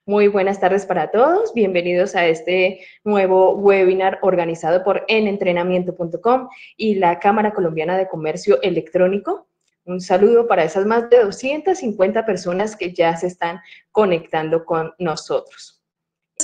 Muy buenas tardes para todos. Bienvenidos a este nuevo webinar organizado por enentrenamiento.com y la Cámara Colombiana de Comercio Electrónico. Un saludo para esas más de 250 personas que ya se están conectando con nosotros.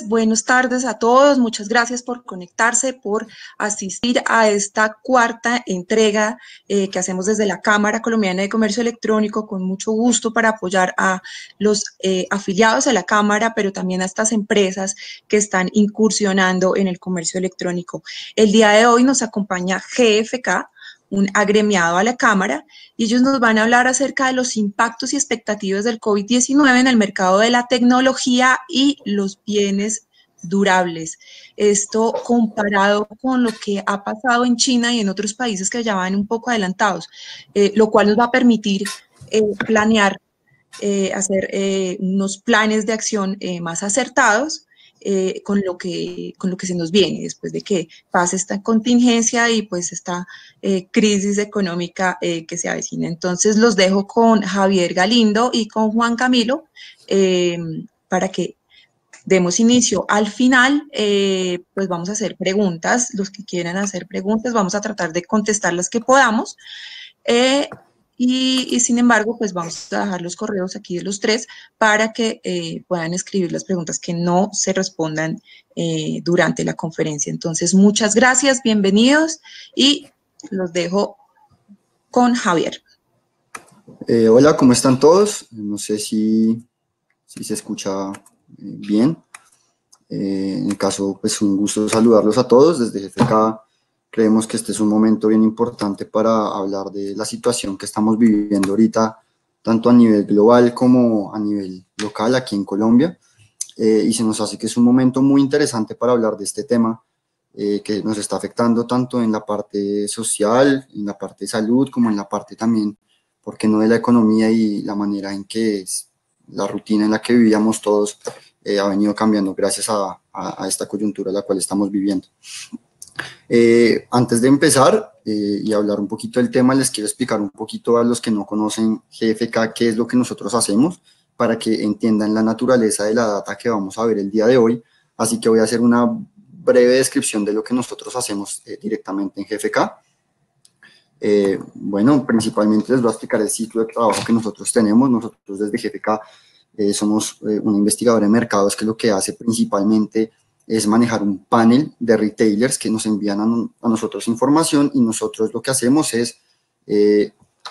Buenas tardes a todos, muchas gracias por conectarse, por asistir a esta cuarta entrega que hacemos desde la Cámara Colombiana de Comercio Electrónico, con mucho gusto para apoyar a los afiliados a la Cámara, pero también a estas empresas que están incursionando en el comercio electrónico. El día de hoy nos acompaña GFK, un agremiado a la Cámara, y ellos nos van a hablar acerca de los impactos y expectativas del COVID-19 en el mercado de la tecnología y los bienes durables. Esto comparado con lo que ha pasado en China y en otros países que ya van un poco adelantados, lo cual nos va a permitir planear, hacer unos planes de acción más acertados, con lo que se nos viene después de que pase esta contingencia y pues esta crisis económica que se avecina. Entonces los dejo con Javier Galindo y con Juan Camilo para que demos inicio. Al final, pues vamos a hacer preguntas. Los que quieran hacer preguntas, vamos a tratar de contestar las que podamos. Y sin embargo, pues vamos a dejar los correos aquí de los tres para que puedan escribir las preguntas que no se respondan durante la conferencia. Entonces, muchas gracias, bienvenidos y los dejo con Javier. Hola, ¿cómo están todos? No sé si se escucha bien. En el caso, pues un gusto saludarlos a todos. Desde GFK creemos que este es un momento bien importante para hablar de la situación que estamos viviendo ahorita, tanto a nivel global como a nivel local aquí en Colombia. Y se nos hace que es un momento muy interesante para hablar de este tema que nos está afectando tanto en la parte social, en la parte de salud, como en la parte también, ¿por qué no?, de la economía y la manera en que la rutina en la que vivíamos todos ha venido cambiando gracias a esta coyuntura en la cual estamos viviendo. Antes de empezar y hablar un poquito del tema, les quiero explicar un poquito a los que no conocen GFK qué es lo que nosotros hacemos, para que entiendan la naturaleza de la data que vamos a ver el día de hoy. Así que voy a hacer una breve descripción de lo que nosotros hacemos directamente en GFK. Bueno, principalmente les voy a explicar el ciclo de trabajo que nosotros tenemos. Nosotros desde GFK somos una investigadora de mercados que lo que hace principalmente es manejar un panel de retailers que nos envían a nosotros información, y nosotros lo que hacemos es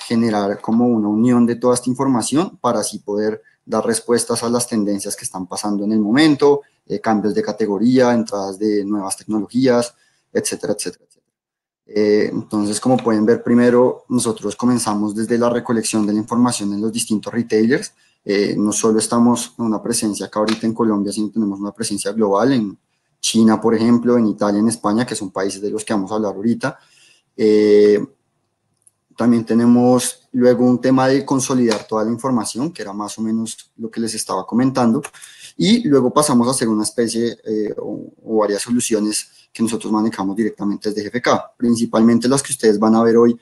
generar como una unión de toda esta información para así poder dar respuestas a las tendencias que están pasando en el momento, cambios de categoría, entradas de nuevas tecnologías, etcétera, etcétera. Entonces, como pueden ver, primero nosotros comenzamos desde la recolección de la información en los distintos retailers. No solo estamos en una presencia acá ahorita en Colombia, sino tenemos una presencia global en China, por ejemplo, en Italia, en España, que son países de los que vamos a hablar ahorita. También tenemos luego un tema de consolidar toda la información, que era más o menos lo que les estaba comentando, y luego pasamos a hacer una especie o varias soluciones que nosotros manejamos directamente desde GFK. Principalmente las que ustedes van a ver hoy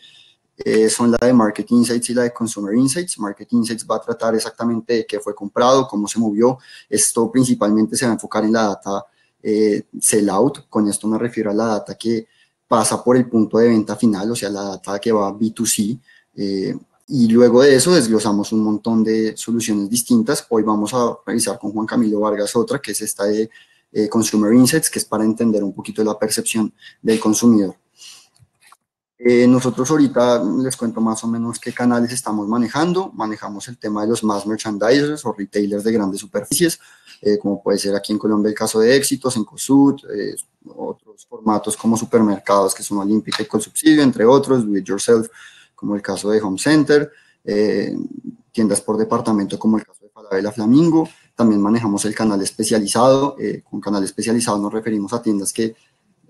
son la de Market Insights y la de Consumer Insights. Market Insights va a tratar exactamente de qué fue comprado, cómo se movió. Esto principalmente se va a enfocar en la data sell-out. Con esto me refiero a la data que pasa por el punto de venta final, o sea, la data que va B2C. Y luego de eso desglosamos un montón de soluciones distintas. Hoy vamos a revisar con Juan Camilo Vargas otra, que es esta de Consumer Insights, que es para entender un poquito la percepción del consumidor. Nosotros ahorita les cuento más o menos qué canales estamos manejando. Manejamos el tema de los mass merchandisers o retailers de grandes superficies, como puede ser aquí en Colombia el caso de Éxitos, en Cosud, otros formatos como supermercados que son Olímpica y Colsubsidio, entre otros, Do It Yourself, como el caso de Home Center, tiendas por departamento como el caso de Falabella Flamingo. También manejamos el canal especializado. Con canal especializado nos referimos a tiendas que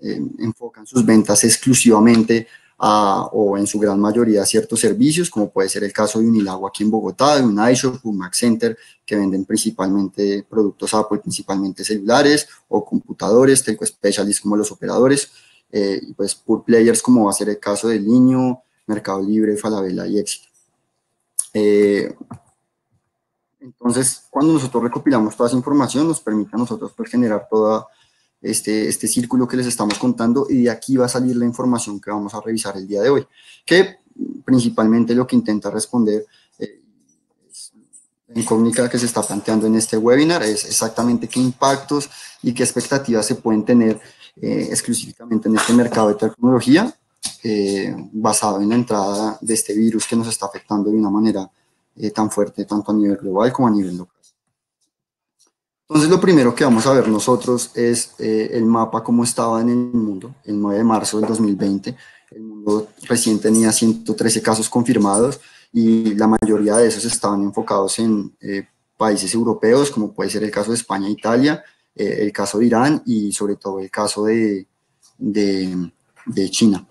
enfocan sus ventas exclusivamente o en su gran mayoría a ciertos servicios, como puede ser el caso de Unilagua aquí en Bogotá, de un iShop, un Mac Center, que venden principalmente productos Apple, principalmente celulares o computadores, Telco Specialist como los operadores, y pues Pure Players como va a ser el caso de Linio, Mercado Libre, Falabella y Éxito. Entonces, cuando nosotros recopilamos toda esa información, nos permite a nosotros pues, generar todo este círculo que les estamos contando, y de aquí va a salir la información que vamos a revisar el día de hoy, que principalmente lo que intenta responder la incógnita que se está planteando en este webinar es exactamente qué impactos y qué expectativas se pueden tener exclusivamente en este mercado de tecnología basado en la entrada de este virus que nos está afectando de una manera tan fuerte, tanto a nivel global como a nivel local. Entonces, lo primero que vamos a ver nosotros es el mapa como estaba en el mundo el 9 de marzo del 2020. El mundo recién tenía 113 casos confirmados y la mayoría de esos estaban enfocados en países europeos, como puede ser el caso de España e Italia, el caso de Irán y sobre todo el caso de China,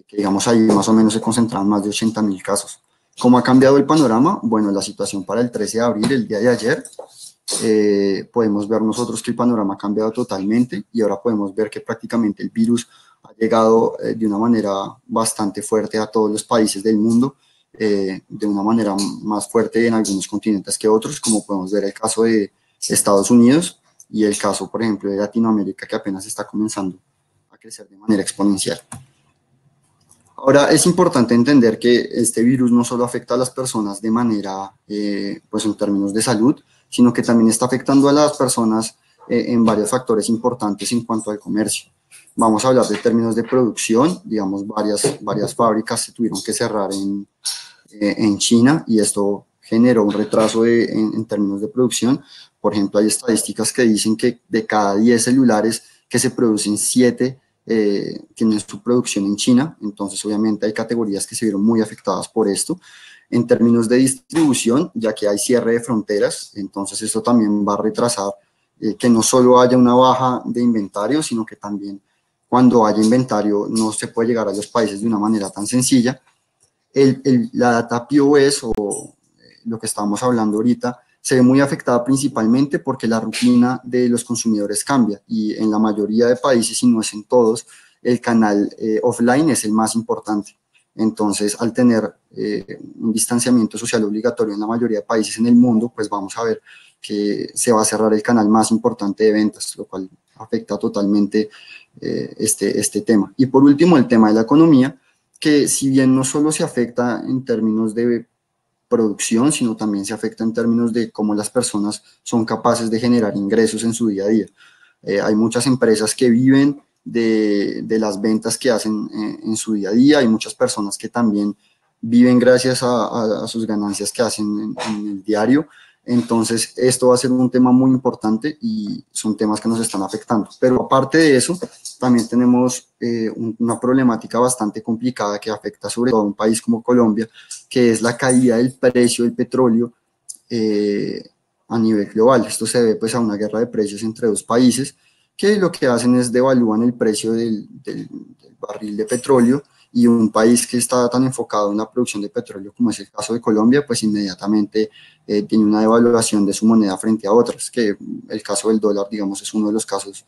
que digamos ahí más o menos se concentraban más de 80.000 casos. ¿Cómo ha cambiado el panorama? Bueno, la situación para el 13 de abril, el día de ayer, podemos ver nosotros que el panorama ha cambiado totalmente y ahora podemos ver que prácticamente el virus ha llegado de una manera bastante fuerte a todos los países del mundo, de una manera más fuerte en algunos continentes que otros, como podemos ver el caso de Estados Unidos y el caso, por ejemplo, de Latinoamérica, que apenas está comenzando a crecer de manera exponencial. Ahora, es importante entender que este virus no solo afecta a las personas de manera, pues en términos de salud, sino que también está afectando a las personas en varios factores importantes en cuanto al comercio. Vamos a hablar de términos de producción, digamos, varias fábricas se tuvieron que cerrar en China y esto generó un retraso en términos de producción. Por ejemplo, hay estadísticas que dicen que de cada 10 celulares que se producen, 7 tienen su producción en China, entonces obviamente hay categorías que se vieron muy afectadas por esto. En términos de distribución, ya que hay cierre de fronteras, entonces esto también va a retrasar que no solo haya una baja de inventario, sino que también cuando haya inventario no se puede llegar a los países de una manera tan sencilla. La data POS o lo que estamos hablando ahorita se ve muy afectada principalmente porque la rutina de los consumidores cambia y en la mayoría de países, y no es en todos, el canal offline es el más importante. Entonces, al tener un distanciamiento social obligatorio en la mayoría de países en el mundo, pues vamos a ver que se va a cerrar el canal más importante de ventas, lo cual afecta totalmente este tema. Y por último, el tema de la economía, que si bien no solo se afecta en términos de producción, sino también se afecta en términos de cómo las personas son capaces de generar ingresos en su día a día. Hay muchas empresas que viven de las ventas que hacen en su día a día, hay muchas personas que también viven gracias a sus ganancias que hacen en el diario. Entonces, esto va a ser un tema muy importante y son temas que nos están afectando. Pero aparte de eso, también tenemos una problemática bastante complicada que afecta sobre todo a un país como Colombia, que es la caída del precio del petróleo a nivel global. Esto se debe pues a una guerra de precios entre dos países que lo que hacen es devalúan el precio del barril de petróleo, y un país que está tan enfocado en la producción de petróleo como es el caso de Colombia, pues inmediatamente tiene una devaluación de su moneda frente a otras, que el caso del dólar, digamos, es uno de los casos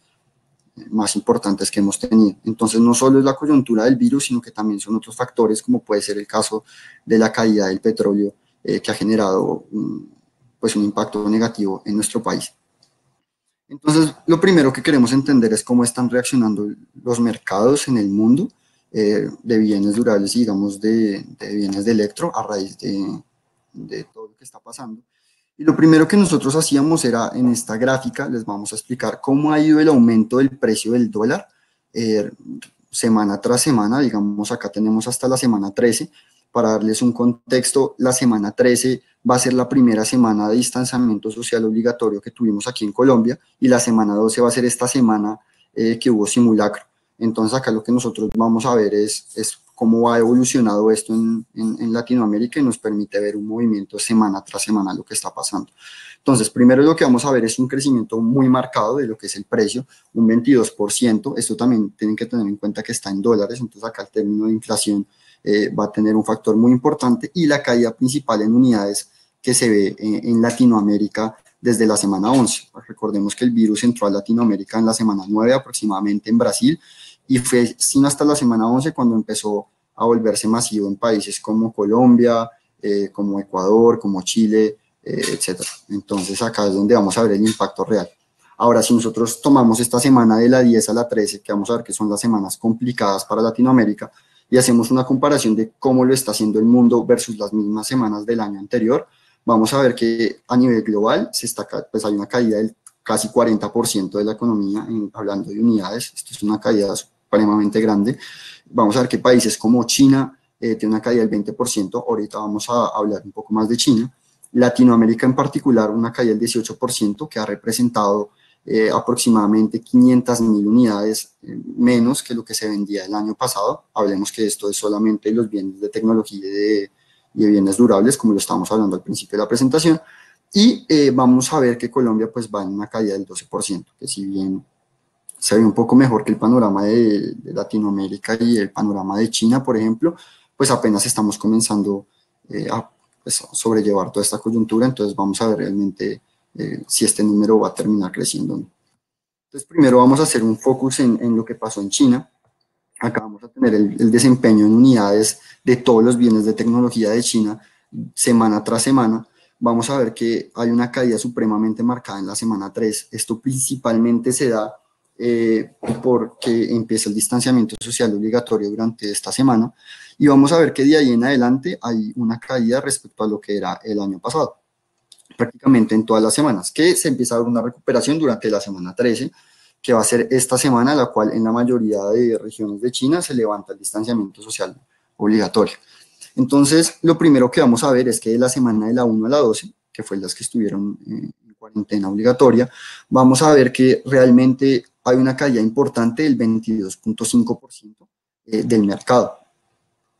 más importantes que hemos tenido. Entonces, no solo es la coyuntura del virus, sino que también son otros factores, como puede ser el caso de la caída del petróleo, que ha generado pues un impacto negativo en nuestro país. Entonces, lo primero que queremos entender es cómo están reaccionando los mercados en el mundo de bienes durables y, digamos, de bienes de electro a raíz de todo lo que está pasando. Y lo primero que nosotros hacíamos era, en esta gráfica, les vamos a explicar cómo ha ido el aumento del precio del dólar semana tras semana. Digamos, acá tenemos hasta la semana 13. Para darles un contexto, la semana 13 va a ser la primera semana de distanciamiento social obligatorio que tuvimos aquí en Colombia, y la semana 12 va a ser esta semana que hubo simulacro. Entonces, acá lo que nosotros vamos a ver es cómo ha evolucionado esto en Latinoamérica, y nos permite ver un movimiento semana tras semana lo que está pasando. Entonces, primero lo que vamos a ver es un crecimiento muy marcado de lo que es el precio, un 22%. Esto también tienen que tener en cuenta que está en dólares, entonces acá el término de inflación va a tener un factor muy importante, y la caída principal en unidades que se ve en Latinoamérica desde la semana 11. Recordemos que el virus entró a Latinoamérica en la semana 9 aproximadamente en Brasil, y fue sino hasta la semana 11 cuando empezó a volverse masivo en países como Colombia, como Ecuador, como Chile, etcétera. Entonces acá es donde vamos a ver el impacto real. Ahora, si nosotros tomamos esta semana de la 10 a la 13, que vamos a ver que son las semanas complicadas para Latinoamérica, y hacemos una comparación de cómo lo está haciendo el mundo versus las mismas semanas del año anterior, vamos a ver que a nivel global pues hay una caída del casi 40% de la economía, hablando de unidades. Esto es una caída supremamente grande. Vamos a ver que países como China tiene una caída del 20%, ahorita vamos a hablar un poco más de China. Latinoamérica en particular, una caída del 18%, que ha representado aproximadamente 500.000 unidades menos que lo que se vendía el año pasado. Hablemos que esto es solamente los bienes de tecnología y de bienes durables, como lo estábamos hablando al principio de la presentación. Y vamos a ver que Colombia pues va en una caída del 12%, que si bien se ve un poco mejor que el panorama de Latinoamérica y el panorama de China, por ejemplo, pues apenas estamos comenzando a pues, sobrellevar toda esta coyuntura. Entonces vamos a ver realmente si este número va a terminar creciendo o no. Entonces primero vamos a hacer un focus en lo que pasó en China. Acá vamos a tener el desempeño en unidades de todos los bienes de tecnología de China semana tras semana. Vamos a ver que hay una caída supremamente marcada en la semana 3. Esto principalmente se da porque empieza el distanciamiento social obligatorio durante esta semana, y vamos a ver que de ahí en adelante hay una caída respecto a lo que era el año pasado, prácticamente en todas las semanas, que se empieza a ver una recuperación durante la semana 13, que va a ser esta semana, la cual en la mayoría de regiones de China se levanta el distanciamiento social obligatorio. Entonces, lo primero que vamos a ver es que de la semana de la 1 a la 12, que fue las que estuvieron en cuarentena obligatoria, vamos a ver que realmente hay una caída importante del 22.5% del mercado,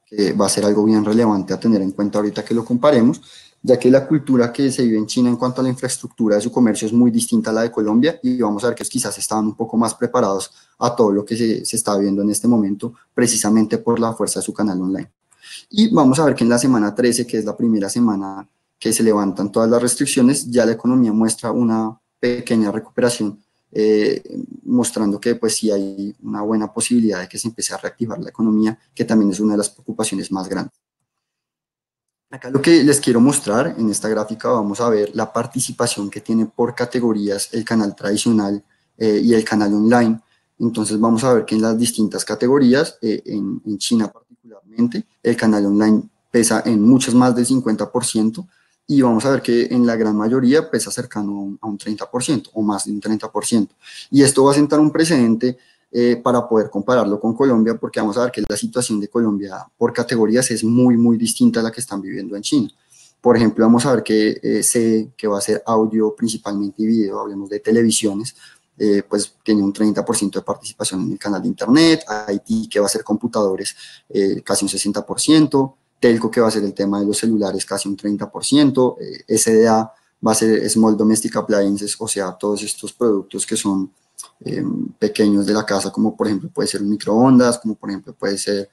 que va a ser algo bien relevante a tener en cuenta ahorita que lo comparemos, ya que la cultura que se vive en China en cuanto a la infraestructura de su comercio es muy distinta a la de Colombia, y vamos a ver que quizás estaban un poco más preparados a todo lo que se está viendo en este momento, precisamente por la fuerza de su canal online. Y vamos a ver que en la semana 13, que es la primera semana que se levantan todas las restricciones, ya la economía muestra una pequeña recuperación, mostrando que pues sí hay una buena posibilidad de que se empiece a reactivar la economía, que también es una de las preocupaciones más grandes. Acá lo que les quiero mostrar en esta gráfica, vamos a ver la participación que tiene por categorías el canal tradicional y el canal online. Entonces vamos a ver que en las distintas categorías, en China particularmente, el canal online pesa en muchas más del 50%, y vamos a ver que en la gran mayoría pesa cercano a un 30% o más de un 30%. Y esto va a sentar un precedente para poder compararlo con Colombia, porque vamos a ver que la situación de Colombia por categorías es muy, muy distinta a la que están viviendo en China. Por ejemplo, vamos a ver que va a ser audio principalmente y video, hablemos de televisiones, pues tiene un 30% de participación en el canal de internet, IT, que va a ser computadores, casi un 60%, telco, que va a ser el tema de los celulares, casi un 30%, SDA va a ser Small Domestic Appliances, o sea, todos estos productos que son pequeños de la casa, como por ejemplo puede ser un microondas, como por ejemplo puede ser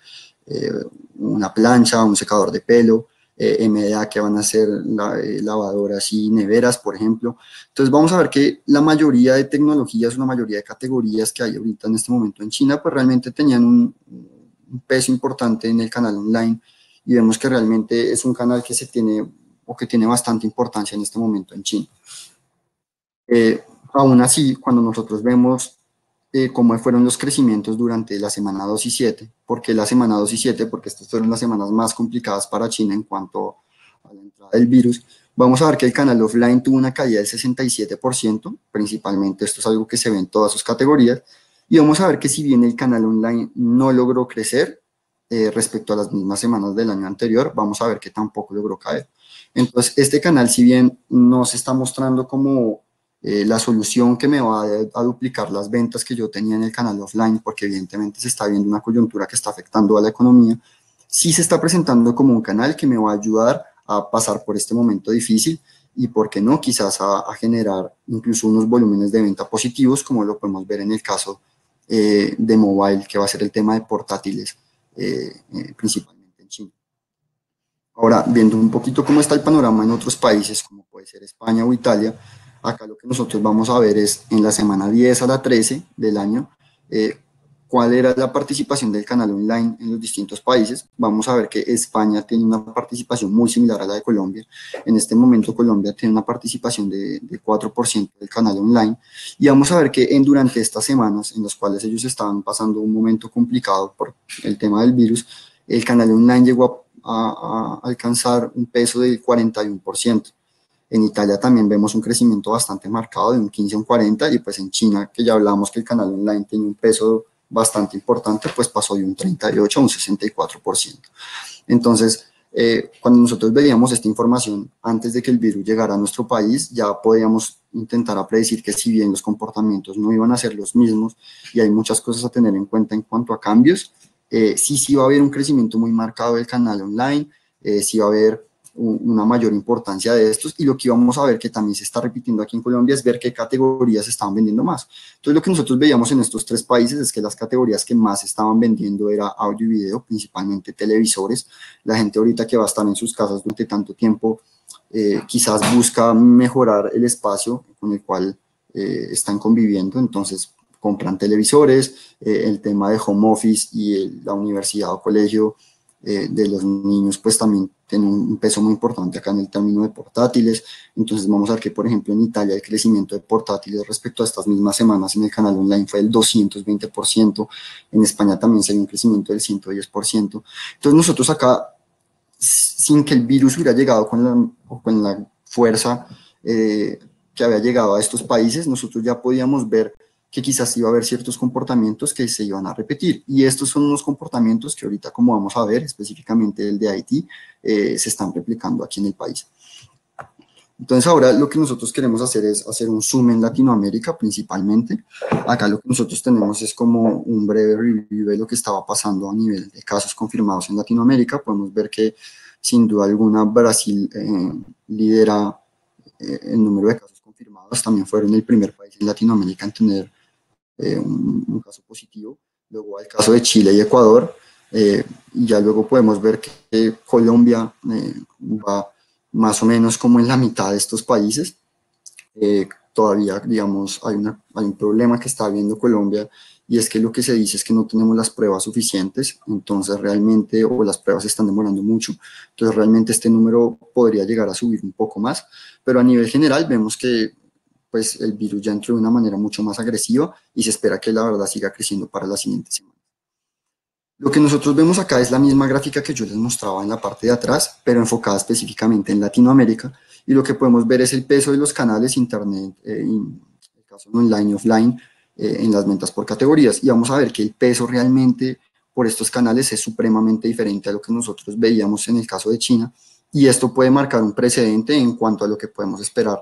una plancha, un secador de pelo, MDA, que van a ser lavadoras y neveras, por ejemplo. Entonces vamos a ver que la mayoría de tecnologías, una mayoría de categorías que hay ahorita en este momento en China, pues realmente tenían un peso importante en el canal online, y vemos que realmente es un canal que tiene bastante importancia en este momento en China. Aún así, cuando nosotros vemos cómo fueron los crecimientos durante la semana 2 y 7, ¿por qué la semana 2 y 7? Porque estas fueron las semanas más complicadas para China en cuanto a la entrada del virus. Vamos a ver que el canal offline tuvo una caída del 67%, principalmente esto es algo que se ve en todas sus categorías, y vamos a ver que si bien el canal online no logró crecer respecto a las mismas semanas del año anterior, vamos a ver que tampoco logró caer. Entonces, este canal, si bien no se está mostrando como la solución que me va a duplicar las ventas que yo tenía en el canal offline, porque evidentemente se está viendo una coyuntura que está afectando a la economía, sí se está presentando como un canal que me va a ayudar a pasar por este momento difícil, y por qué no, quizás a generar incluso unos volúmenes de venta positivos, como lo podemos ver en el caso de mobile, que va a ser el tema de portátiles, principalmente en China. Ahora, viendo un poquito cómo está el panorama en otros países, como puede ser España o Italia, acá lo que nosotros vamos a ver es en la semana 10 a la 13 del año, cuál era la participación del canal online en los distintos países, vamos a ver que España tiene una participación muy similar a la de Colombia. En este momento Colombia tiene una participación de 4% del canal online, y vamos a ver que durante estas semanas en las cuales ellos estaban pasando un momento complicado por el tema del virus, el canal online llegó a alcanzar un peso del 41%. En Italia también vemos un crecimiento bastante marcado de un 15 a un 40, y pues en China, que ya hablamos que el canal online tiene un peso bastante importante, pues pasó de un 38 a un 64%. Entonces, cuando nosotros veíamos esta información antes de que el virus llegara a nuestro país, ya podíamos intentar a predecir que si bien los comportamientos no iban a ser los mismos y hay muchas cosas a tener en cuenta en cuanto a cambios, sí va a haber un crecimiento muy marcado del canal online, sí va a haber una mayor importancia de estos, y lo que íbamos a ver que también se está repitiendo aquí en Colombia es ver qué categorías estaban vendiendo más. Entonces lo que nosotros veíamos en estos 3 países es que las categorías que más estaban vendiendo era audio y video, principalmente televisores. La gente ahorita que va a estar en sus casas durante tanto tiempo, quizás busca mejorar el espacio con el cual están conviviendo, entonces compran televisores, el tema de home office y la universidad o colegio de los niños pues también tiene un peso muy importante acá en el término de portátiles. Entonces vamos a ver que, por ejemplo, en Italia el crecimiento de portátiles respecto a estas mismas semanas en el canal online fue del 220%, en España también se dio un crecimiento del 110%. Entonces nosotros acá, sin que el virus hubiera llegado con la fuerza que había llegado a estos países, nosotros ya podíamos ver que quizás iba a haber ciertos comportamientos que se iban a repetir, y estos son unos comportamientos que ahorita, como vamos a ver, específicamente el de Haití, se están replicando aquí en el país. Entonces ahora lo que nosotros queremos hacer es hacer un zoom en Latinoamérica principalmente. Acá lo que nosotros tenemos es como un breve review de lo que estaba pasando a nivel de casos confirmados en Latinoamérica. Podemos ver que sin duda alguna Brasil lidera el número de casos confirmados, también fueron el primer país en Latinoamérica en tener un caso positivo. Luego el caso de Chile y Ecuador, y ya luego podemos ver que Colombia va más o menos como en la mitad de estos países. Todavía, digamos, hay un problema que está viendo Colombia, y es que lo que se dice es que no tenemos las pruebas suficientes, entonces realmente, o las pruebas están demorando mucho, entonces realmente este número podría llegar a subir un poco más, pero a nivel general vemos que pues el virus ya entró de una manera mucho más agresiva, y se espera que la verdad siga creciendo para la siguiente semana. Lo que nosotros vemos acá es la misma gráfica que yo les mostraba en la parte de atrás, pero enfocada específicamente en Latinoamérica, y lo que podemos ver es el peso de los canales internet, en el caso online y offline, en las ventas por categorías, y vamos a ver que el peso realmente por estos canales es supremamente diferente a lo que nosotros veíamos en el caso de China, y esto puede marcar un precedente en cuanto a lo que podemos esperar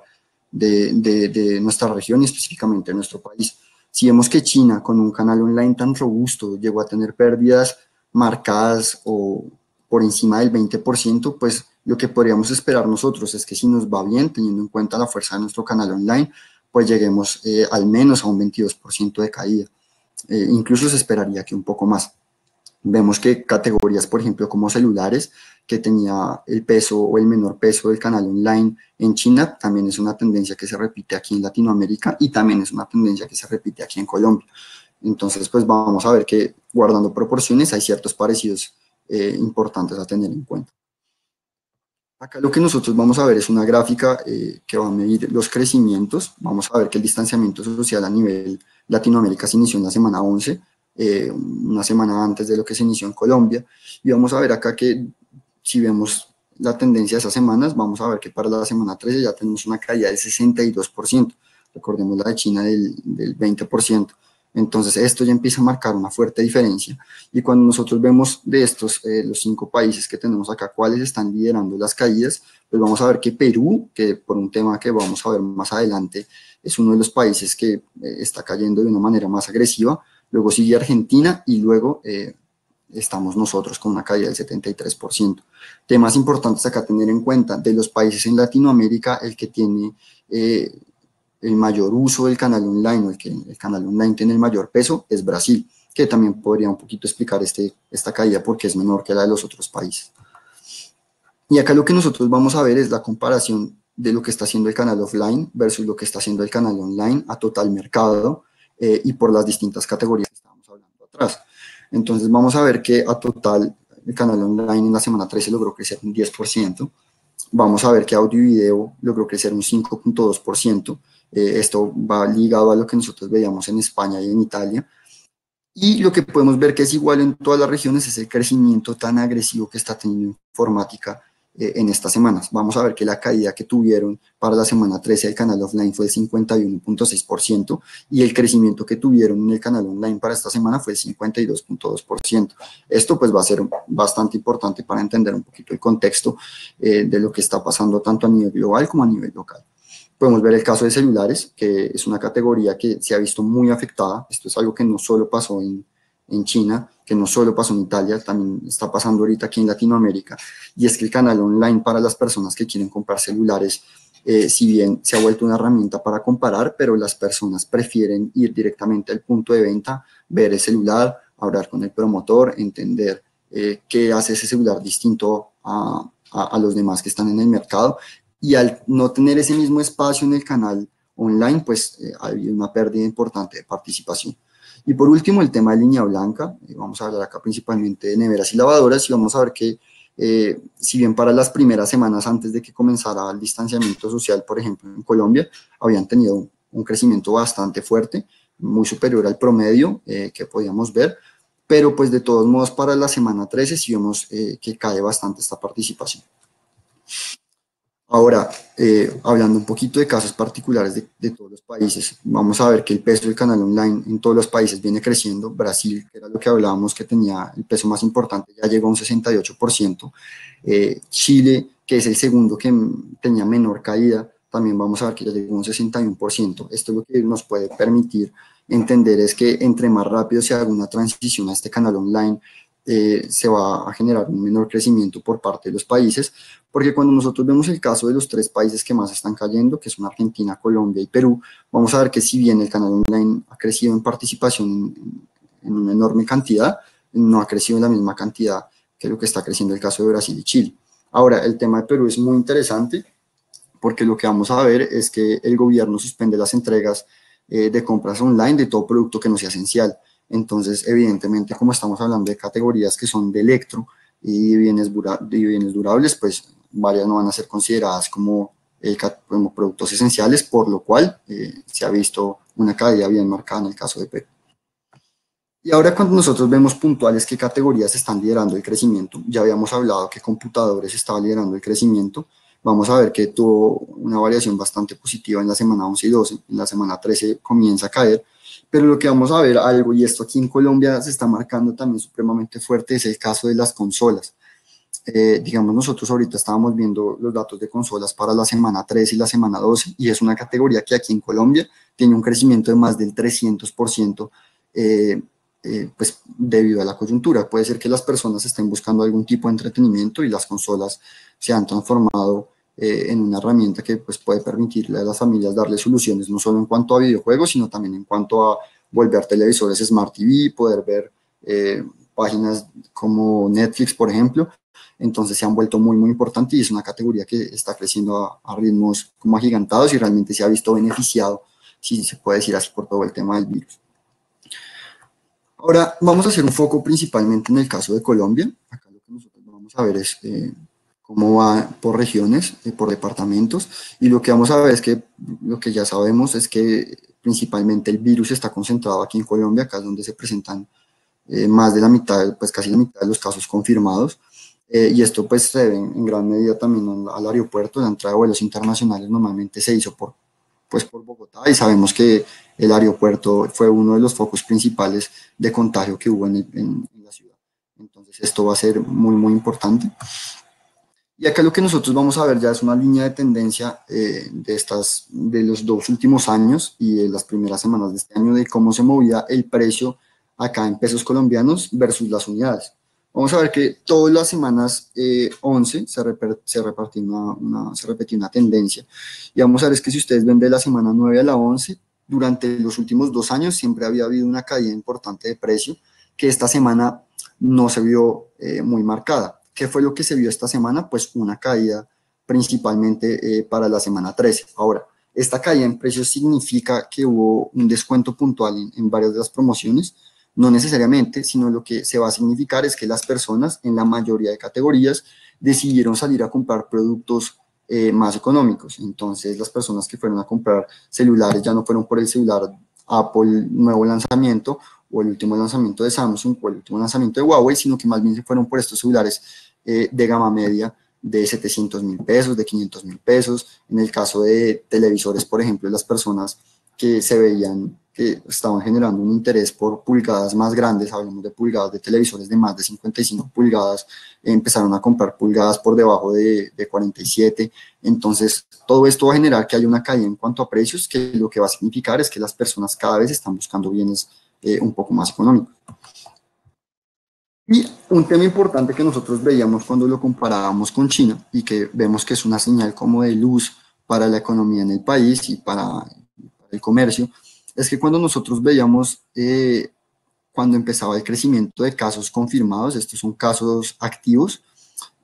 de nuestra región y específicamente de nuestro país. Si vemos que China, con un canal online tan robusto, llegó a tener pérdidas marcadas o por encima del 20%, pues lo que podríamos esperar nosotros es que si nos va bien, teniendo en cuenta la fuerza de nuestro canal online, pues lleguemos al menos a un 22% de caída. Incluso se esperaría que un poco más. Vemos que categorías, por ejemplo, como celulares, que tenía el peso o el menor peso del canal online en China, también es una tendencia que se repite aquí en Latinoamérica, y también es una tendencia que se repite aquí en Colombia. Entonces, pues vamos a ver que, guardando proporciones, hay ciertos parecidos importantes a tener en cuenta. Acá lo que nosotros vamos a ver es una gráfica que va a medir los crecimientos. Vamos a ver que el distanciamiento social a nivel Latinoamérica se inició en la semana 11, una semana antes de lo que se inició en Colombia, y vamos a ver acá que si vemos la tendencia de esas semanas, vamos a ver que para la semana 13 ya tenemos una caída del 62%, recordemos la de China del 20%, entonces esto ya empieza a marcar una fuerte diferencia, y cuando nosotros vemos de estos, los 5 países que tenemos acá, cuáles están liderando las caídas, pues vamos a ver que Perú, que por un tema que vamos a ver más adelante, es uno de los países que está cayendo de una manera más agresiva. Luego sigue Argentina, y luego estamos nosotros con una caída del 73%. Temas importantes acá a tener en cuenta: de los países en Latinoamérica, el que tiene el mayor uso del canal online, o el canal online tiene el mayor peso, es Brasil, que también podría un poquito explicar esta caída porque es menor que la de los otros países. Y acá lo que nosotros vamos a ver es la comparación de lo que está haciendo el canal offline versus lo que está haciendo el canal online a total mercado, y por las distintas categorías que estábamos hablando atrás. atrás. Entonces vamos a ver que a total el canal online en la semana 13 logró crecer un 10%. Vamos a ver que audio y video logró crecer un 5.2%. Esto va ligado a lo que nosotros veíamos en España y en Italia. Y lo que podemos ver que es igual en todas las regiones es el crecimiento tan agresivo que está teniendo informática en estas semanas. Vamos a ver que la caída que tuvieron para la semana 13 del canal offline fue de 51.6% y el crecimiento que tuvieron en el canal online para esta semana fue de 52.2%. Esto pues va a ser bastante importante para entender un poquito el contexto de lo que está pasando tanto a nivel global como a nivel local. Podemos ver el caso de celulares, que es una categoría que se ha visto muy afectada. Esto es algo que no solo pasó en China, que no solo pasó en Italia, también está pasando ahorita aquí en Latinoamérica, y es que el canal online para las personas que quieren comprar celulares, si bien se ha vuelto una herramienta para comparar, pero las personas prefieren ir directamente al punto de venta, ver el celular, hablar con el promotor, entender qué hace ese celular distinto a los demás que están en el mercado, y al no tener ese mismo espacio en el canal online, pues ha habido una pérdida importante de participación. Y por último, el tema de línea blanca. Vamos a hablar acá principalmente de neveras y lavadoras y vamos a ver que si bien para las primeras semanas antes de que comenzara el distanciamiento social, por ejemplo, en Colombia, habían tenido un crecimiento bastante fuerte, muy superior al promedio que podíamos ver, pero pues de todos modos para la semana 13 sí vemos que cae bastante esta participación. Ahora, hablando un poquito de casos particulares de todos los países, vamos a ver que el peso del canal online en todos los países viene creciendo. Brasil, que era lo que hablábamos que tenía el peso más importante, ya llegó a un 68%. Chile, que es el segundo que tenía menor caída, también vamos a ver que ya llegó a un 61%. Esto lo que nos puede permitir entender es que entre más rápido se haga una transición a este canal online, se va a generar un menor crecimiento por parte de los países, porque cuando nosotros vemos el caso de los 3 países que más están cayendo, que son Argentina, Colombia y Perú, vamos a ver que si bien el canal online ha crecido en participación en una enorme cantidad, no ha crecido en la misma cantidad que lo que está creciendo el caso de Brasil y Chile. Ahora, el tema de Perú es muy interesante, porque lo que vamos a ver es que el gobierno suspende las entregas de compras online de todo producto que no sea esencial. Entonces, evidentemente, como estamos hablando de categorías que son de electro y bienes durables, pues varias no van a ser consideradas como productos esenciales, por lo cual se ha visto una caída bien marcada en el caso de Perú. Y ahora cuando nosotros vemos puntuales qué categorías están liderando el crecimiento, ya habíamos hablado que computadores estaba liderando el crecimiento, vamos a ver que tuvo una variación bastante positiva en la semana 11 y 12, en la semana 13 comienza a caer, pero lo que vamos a ver algo, y esto aquí en Colombia se está marcando también supremamente fuerte, es el caso de las consolas. Digamos, nosotros ahorita estábamos viendo los datos de consolas para la semana 13 y la semana 12, y es una categoría que aquí en Colombia tiene un crecimiento de más del 300%, pues debido a la coyuntura. Puede ser que las personas estén buscando algún tipo de entretenimiento y las consolas se han transformado en una herramienta que pues, puede permitirle a las familias darle soluciones, no solo en cuanto a videojuegos, sino también en cuanto a volver televisores Smart TV, poder ver páginas como Netflix, por ejemplo. Entonces se han vuelto muy, muy importantes y es una categoría que está creciendo a ritmos como agigantados y realmente se ha visto beneficiado, si se puede decir así, por todo el tema del virus. Ahora vamos a hacer un foco principalmente en el caso de Colombia. Acá lo que nosotros vamos a ver es cómo va por regiones, por departamentos, y lo que vamos a ver es que lo que ya sabemos es que principalmente el virus está concentrado aquí en Colombia, acá es donde se presentan más de la mitad, pues casi la mitad de los casos confirmados, y esto pues se debe en gran medida también al aeropuerto. La entrada de vuelos internacionales normalmente se hizo por Bogotá, y sabemos que el aeropuerto fue uno de los focos principales de contagio que hubo en la ciudad. Entonces esto va a ser muy, muy importante. Y acá lo que nosotros vamos a ver ya es una línea de tendencia de los 2 últimos años y de las primeras semanas de este año, de cómo se movía el precio acá en pesos colombianos versus las unidades. Vamos a ver que todas las semanas 11 se repetía una tendencia. Y vamos a ver es que si ustedes ven de la semana 9 a la 11, durante los últimos 2 años siempre había habido una caída importante de precio, que esta semana no se vio muy marcada. ¿Qué fue lo que se vio esta semana? Pues una caída principalmente para la semana 13. Ahora, esta caída en precios significa que hubo un descuento puntual en varias de las promociones. No necesariamente, sino lo que se va a significar es que las personas en la mayoría de categorías decidieron salir a comprar productos más económicos. Entonces las personas que fueron a comprar celulares ya no fueron por el celular Apple nuevo lanzamiento o el último lanzamiento de Samsung o el último lanzamiento de Huawei, sino que más bien se fueron por estos celulares de gama media de 700.000 pesos, de 500.000 pesos. En el caso de televisores, por ejemplo, las personas que se veían que estaban generando un interés por pulgadas más grandes, hablamos de pulgadas de televisores de más de 55 pulgadas, empezaron a comprar pulgadas por debajo de 47. Entonces, todo esto va a generar que haya una caída en cuanto a precios, que lo que va a significar es que las personas cada vez están buscando bienes un poco más económicos. Y un tema importante que nosotros veíamos cuando lo comparábamos con China y que vemos que es una señal como de luz para la economía en el país y para el comercio, es que cuando nosotros veíamos cuando empezaba el crecimiento de casos confirmados, estos son casos activos,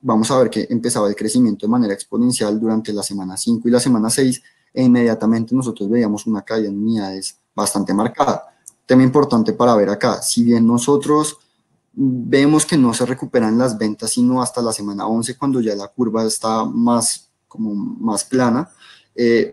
vamos a ver que empezaba el crecimiento de manera exponencial durante la semana 5 y la semana 6 e inmediatamente nosotros veíamos una caída en unidades bastante marcada. Tema importante para ver acá, si bien nosotros vemos que no se recuperan las ventas sino hasta la semana 11 cuando ya la curva está más plana,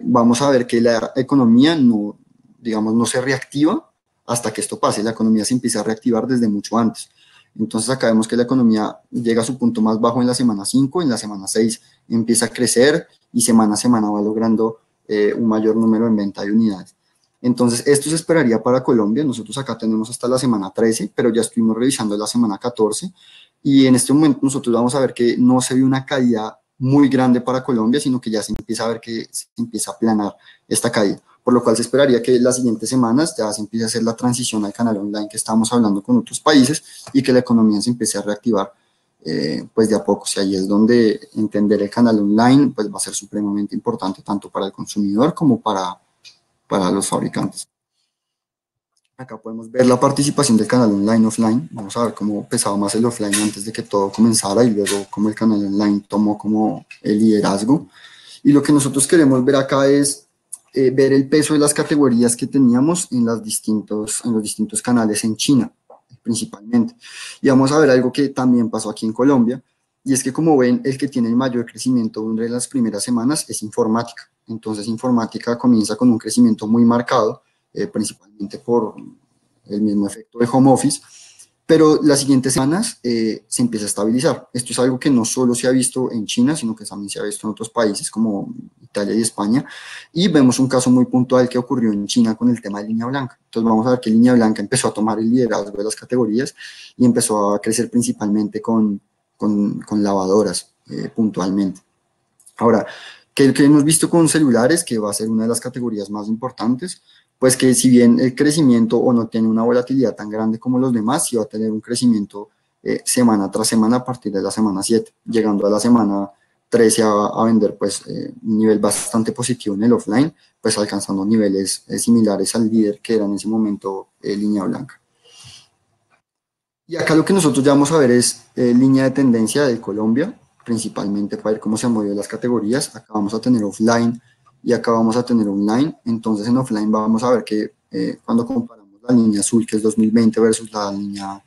vamos a ver que la economía no, digamos, no se reactiva hasta que esto pase. La economía se empieza a reactivar desde mucho antes. Entonces acá vemos que la economía llega a su punto más bajo en la semana 5, en la semana 6 empieza a crecer y semana a semana va logrando un mayor número en venta de unidades. Entonces esto se esperaría para Colombia. Nosotros acá tenemos hasta la semana 13, pero ya estuvimos revisando la semana 14 y en este momento nosotros vamos a ver que no se ve una caída muy grande para Colombia, sino que ya se empieza a ver que se empieza a aplanar esta caída, por lo cual se esperaría que las siguientes semanas ya se empiece a hacer la transición al canal online que estamos hablando con otros países y que la economía se empiece a reactivar pues de a poco. Y ahí es donde entender el canal online pues va a ser supremamente importante tanto para el consumidor como para los fabricantes. Acá podemos ver la participación del canal online offline. Vamos a ver cómo pesaba más el offline antes de que todo comenzara y luego cómo el canal online tomó como el liderazgo. Y lo que nosotros queremos ver acá es ver el peso de las categorías que teníamos en los distintos canales en China, principalmente. Y vamos a ver algo que también pasó aquí en Colombia, y es que como ven, el que tiene el mayor crecimiento durante las primeras semanas es informática. Entonces informática comienza con un crecimiento muy marcado, principalmente por el mismo efecto de home office, pero las siguientes semanas se empieza a estabilizar. Esto es algo que no solo se ha visto en China, sino que también se ha visto en otros países como Italia y España, y vemos un caso muy puntual que ocurrió en China con el tema de línea blanca. Entonces vamos a ver que línea blanca empezó a tomar el liderazgo de las categorías y empezó a crecer principalmente con lavadoras puntualmente. Ahora, ¿qué hemos visto con celulares? Que va a ser una de las categorías más importantes, pues que si bien el crecimiento o no tiene una volatilidad tan grande como los demás, sí va a tener un crecimiento semana tras semana a partir de la semana 7, llegando a la semana 13 a vender pues un nivel bastante positivo en el offline, pues alcanzando niveles similares al líder que era en ese momento línea blanca. Y acá lo que nosotros ya vamos a ver es línea de tendencia de Colombia, principalmente para ver cómo se han movido las categorías. Acá vamos a tener offline y acá vamos a tener online. Entonces en offline vamos a ver que cuando comparamos la línea azul, que es 2020, versus la línea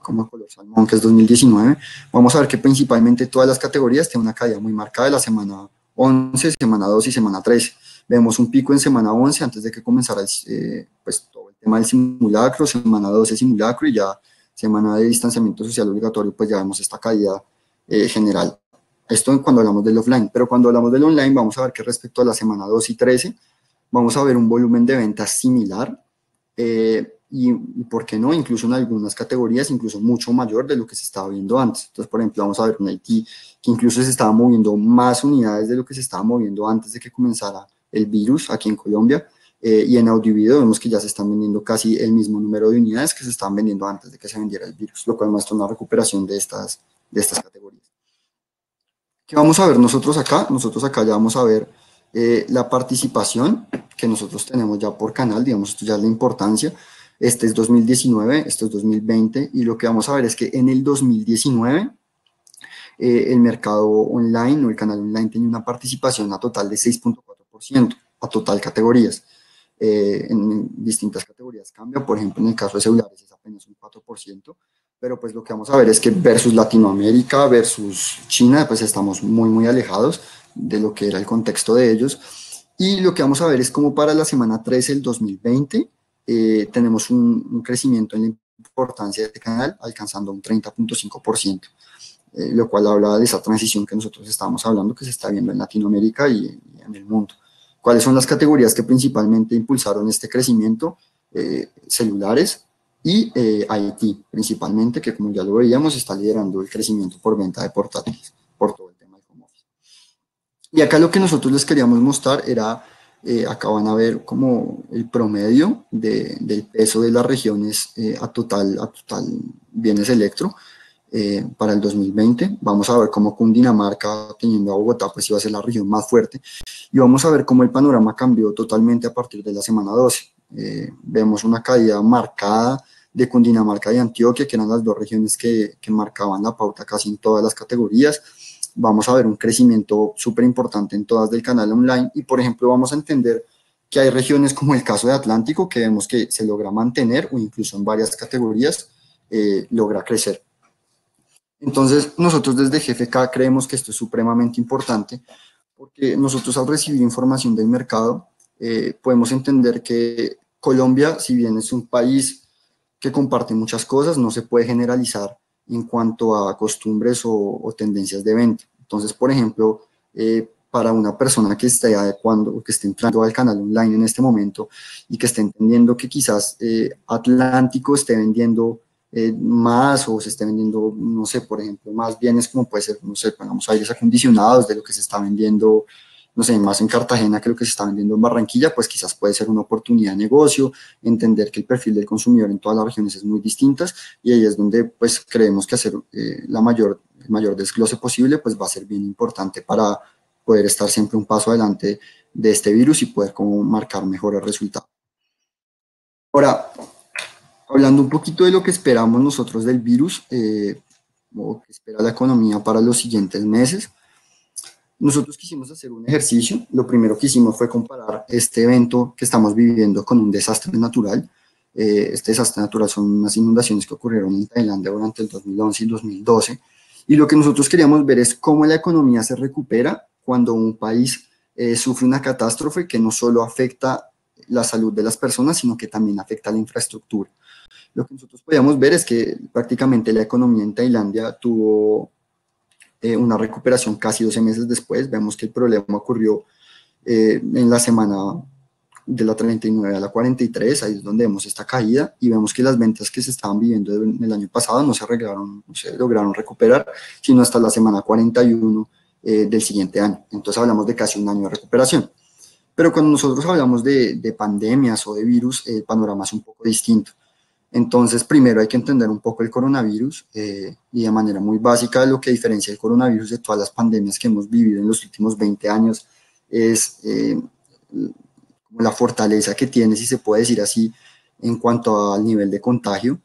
como color salmón, que es 2019, vamos a ver que principalmente todas las categorías tienen una caída muy marcada de la semana 11, semana 2 y semana 13. Vemos un pico en semana 11 antes de que comenzara pues todo el tema del simulacro, semana 12 simulacro y ya semana de distanciamiento social obligatorio, pues ya vemos esta caída general. Esto cuando hablamos del offline, pero cuando hablamos del online vamos a ver que respecto a la semana 2 y 13 vamos a ver un volumen de ventas similar y por qué no, incluso en algunas categorías, incluso mucho mayor de lo que se estaba viendo antes. Entonces, por ejemplo, vamos a ver un IT que incluso se estaba moviendo más unidades de lo que se estaba moviendo antes de que comenzara el virus aquí en Colombia, y en audio y video vemos que ya se están vendiendo casi el mismo número de unidades que se estaban vendiendo antes de que se vendiera el virus, lo cual muestra una recuperación de estas categorías. ¿Qué vamos a ver nosotros acá? Nosotros acá ya vamos a ver la participación que nosotros tenemos ya por canal, digamos, esto ya es la importancia. Este es 2019, esto es 2020, y lo que vamos a ver es que en el 2019 el mercado online o el canal online tenía una participación a total de 6.4% a total categorías. en distintas categorías cambia. Por ejemplo, en el caso de celulares es apenas un 4%, pero pues lo que vamos a ver es que versus Latinoamérica, versus China, pues estamos muy alejados de lo que era el contexto de ellos. Y lo que vamos a ver es como para la semana 13 del 2020 tenemos un crecimiento en la importancia de este canal, alcanzando un 30.5%, lo cual habla de esa transición que nosotros estábamos hablando, que se está viendo en Latinoamérica y en el mundo. ¿Cuáles son las categorías que principalmente impulsaron este crecimiento? Celulares y IT, principalmente, que como ya lo veíamos, está liderando el crecimiento por venta de portátiles, por todo el tema de home office. Y acá lo que nosotros les queríamos mostrar era, acá van a ver como el promedio del peso de las regiones a total bienes electro para el 2020. Vamos a ver cómo Cundinamarca, teniendo a Bogotá, pues iba a ser la región más fuerte. Y vamos a ver cómo el panorama cambió totalmente a partir de la semana 12. Vemos una caída marcada de Cundinamarca y Antioquia, que eran las dos regiones que marcaban la pauta casi en todas las categorías. Vamos a ver un crecimiento súper importante en todas del canal online y, por ejemplo, vamos a entender que hay regiones como el caso de Atlántico, que vemos que se logra mantener o incluso en varias categorías logra crecer. Entonces, nosotros desde GFK creemos que esto es supremamente importante porque nosotros al recibir información del mercado podemos entender que Colombia, si bien es un país que comparte muchas cosas, no se puede generalizar en cuanto a costumbres o tendencias de venta. Entonces, por ejemplo, para una persona que esté adecuando o que esté entrando al canal online en este momento y que esté entendiendo que quizás Atlántico esté vendiendo más o se esté vendiendo, no sé, por ejemplo, más bienes como puede ser, no sé, pongamos aires acondicionados de lo que se está vendiendo, no sé, más en Cartagena que lo que se está vendiendo en Barranquilla, pues quizás puede ser una oportunidad de negocio, entender que el perfil del consumidor en todas las regiones es muy distintas y ahí es donde pues creemos que hacer el mayor desglose posible pues va a ser bien importante para poder estar siempre un paso adelante de este virus y poder como marcar mejores resultados. Ahora, hablando un poquito de lo que esperamos nosotros del virus, o que espera la economía para los siguientes meses, nosotros quisimos hacer un ejercicio. Lo primero que hicimos fue comparar este evento que estamos viviendo con un desastre natural. Este desastre natural son unas inundaciones que ocurrieron en Tailandia durante el 2011 y 2012. Y lo que nosotros queríamos ver es cómo la economía se recupera cuando un país sufre una catástrofe que no solo afecta la salud de las personas, sino que también afecta la infraestructura. Lo que nosotros podíamos ver es que prácticamente la economía en Tailandia tuvo una recuperación casi 12 meses después. Vemos que el problema ocurrió en la semana de la 39 a la 43, ahí es donde vemos esta caída y vemos que las ventas que se estaban viviendo en el año pasado no se lograron recuperar, sino hasta la semana 41 del siguiente año. Entonces hablamos de casi un año de recuperación. Pero cuando nosotros hablamos de pandemias o de virus, el panorama es un poco distinto. Entonces, primero hay que entender un poco el coronavirus y de manera muy básica lo que diferencia el coronavirus de todas las pandemias que hemos vivido en los últimos 20 años es la fortaleza que tiene, si se puede decir así, en cuanto al nivel de contagio.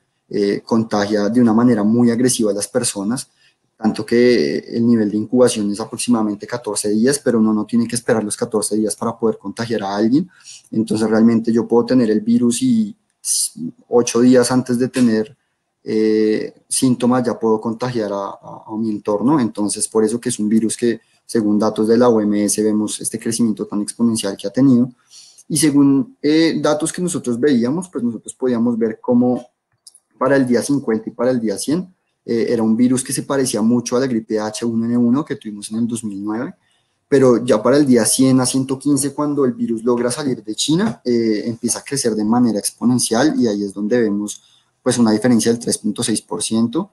Contagia de una manera muy agresiva a las personas, tanto que el nivel de incubación es aproximadamente 14 días, pero uno no tiene que esperar los 14 días para poder contagiar a alguien. Entonces, realmente yo puedo tener el virus y 8 días antes de tener síntomas ya puedo contagiar a mi entorno. Entonces, por eso que es un virus que, según datos de la OMS, vemos este crecimiento tan exponencial que ha tenido. Y según datos que nosotros veíamos, pues nosotros podíamos ver cómo para el día 50 y para el día 100 era un virus que se parecía mucho a la gripe H1N1 que tuvimos en el 2009, pero ya para el día 100 a 115, cuando el virus logra salir de China, empieza a crecer de manera exponencial y ahí es donde vemos pues una diferencia del 3.6%,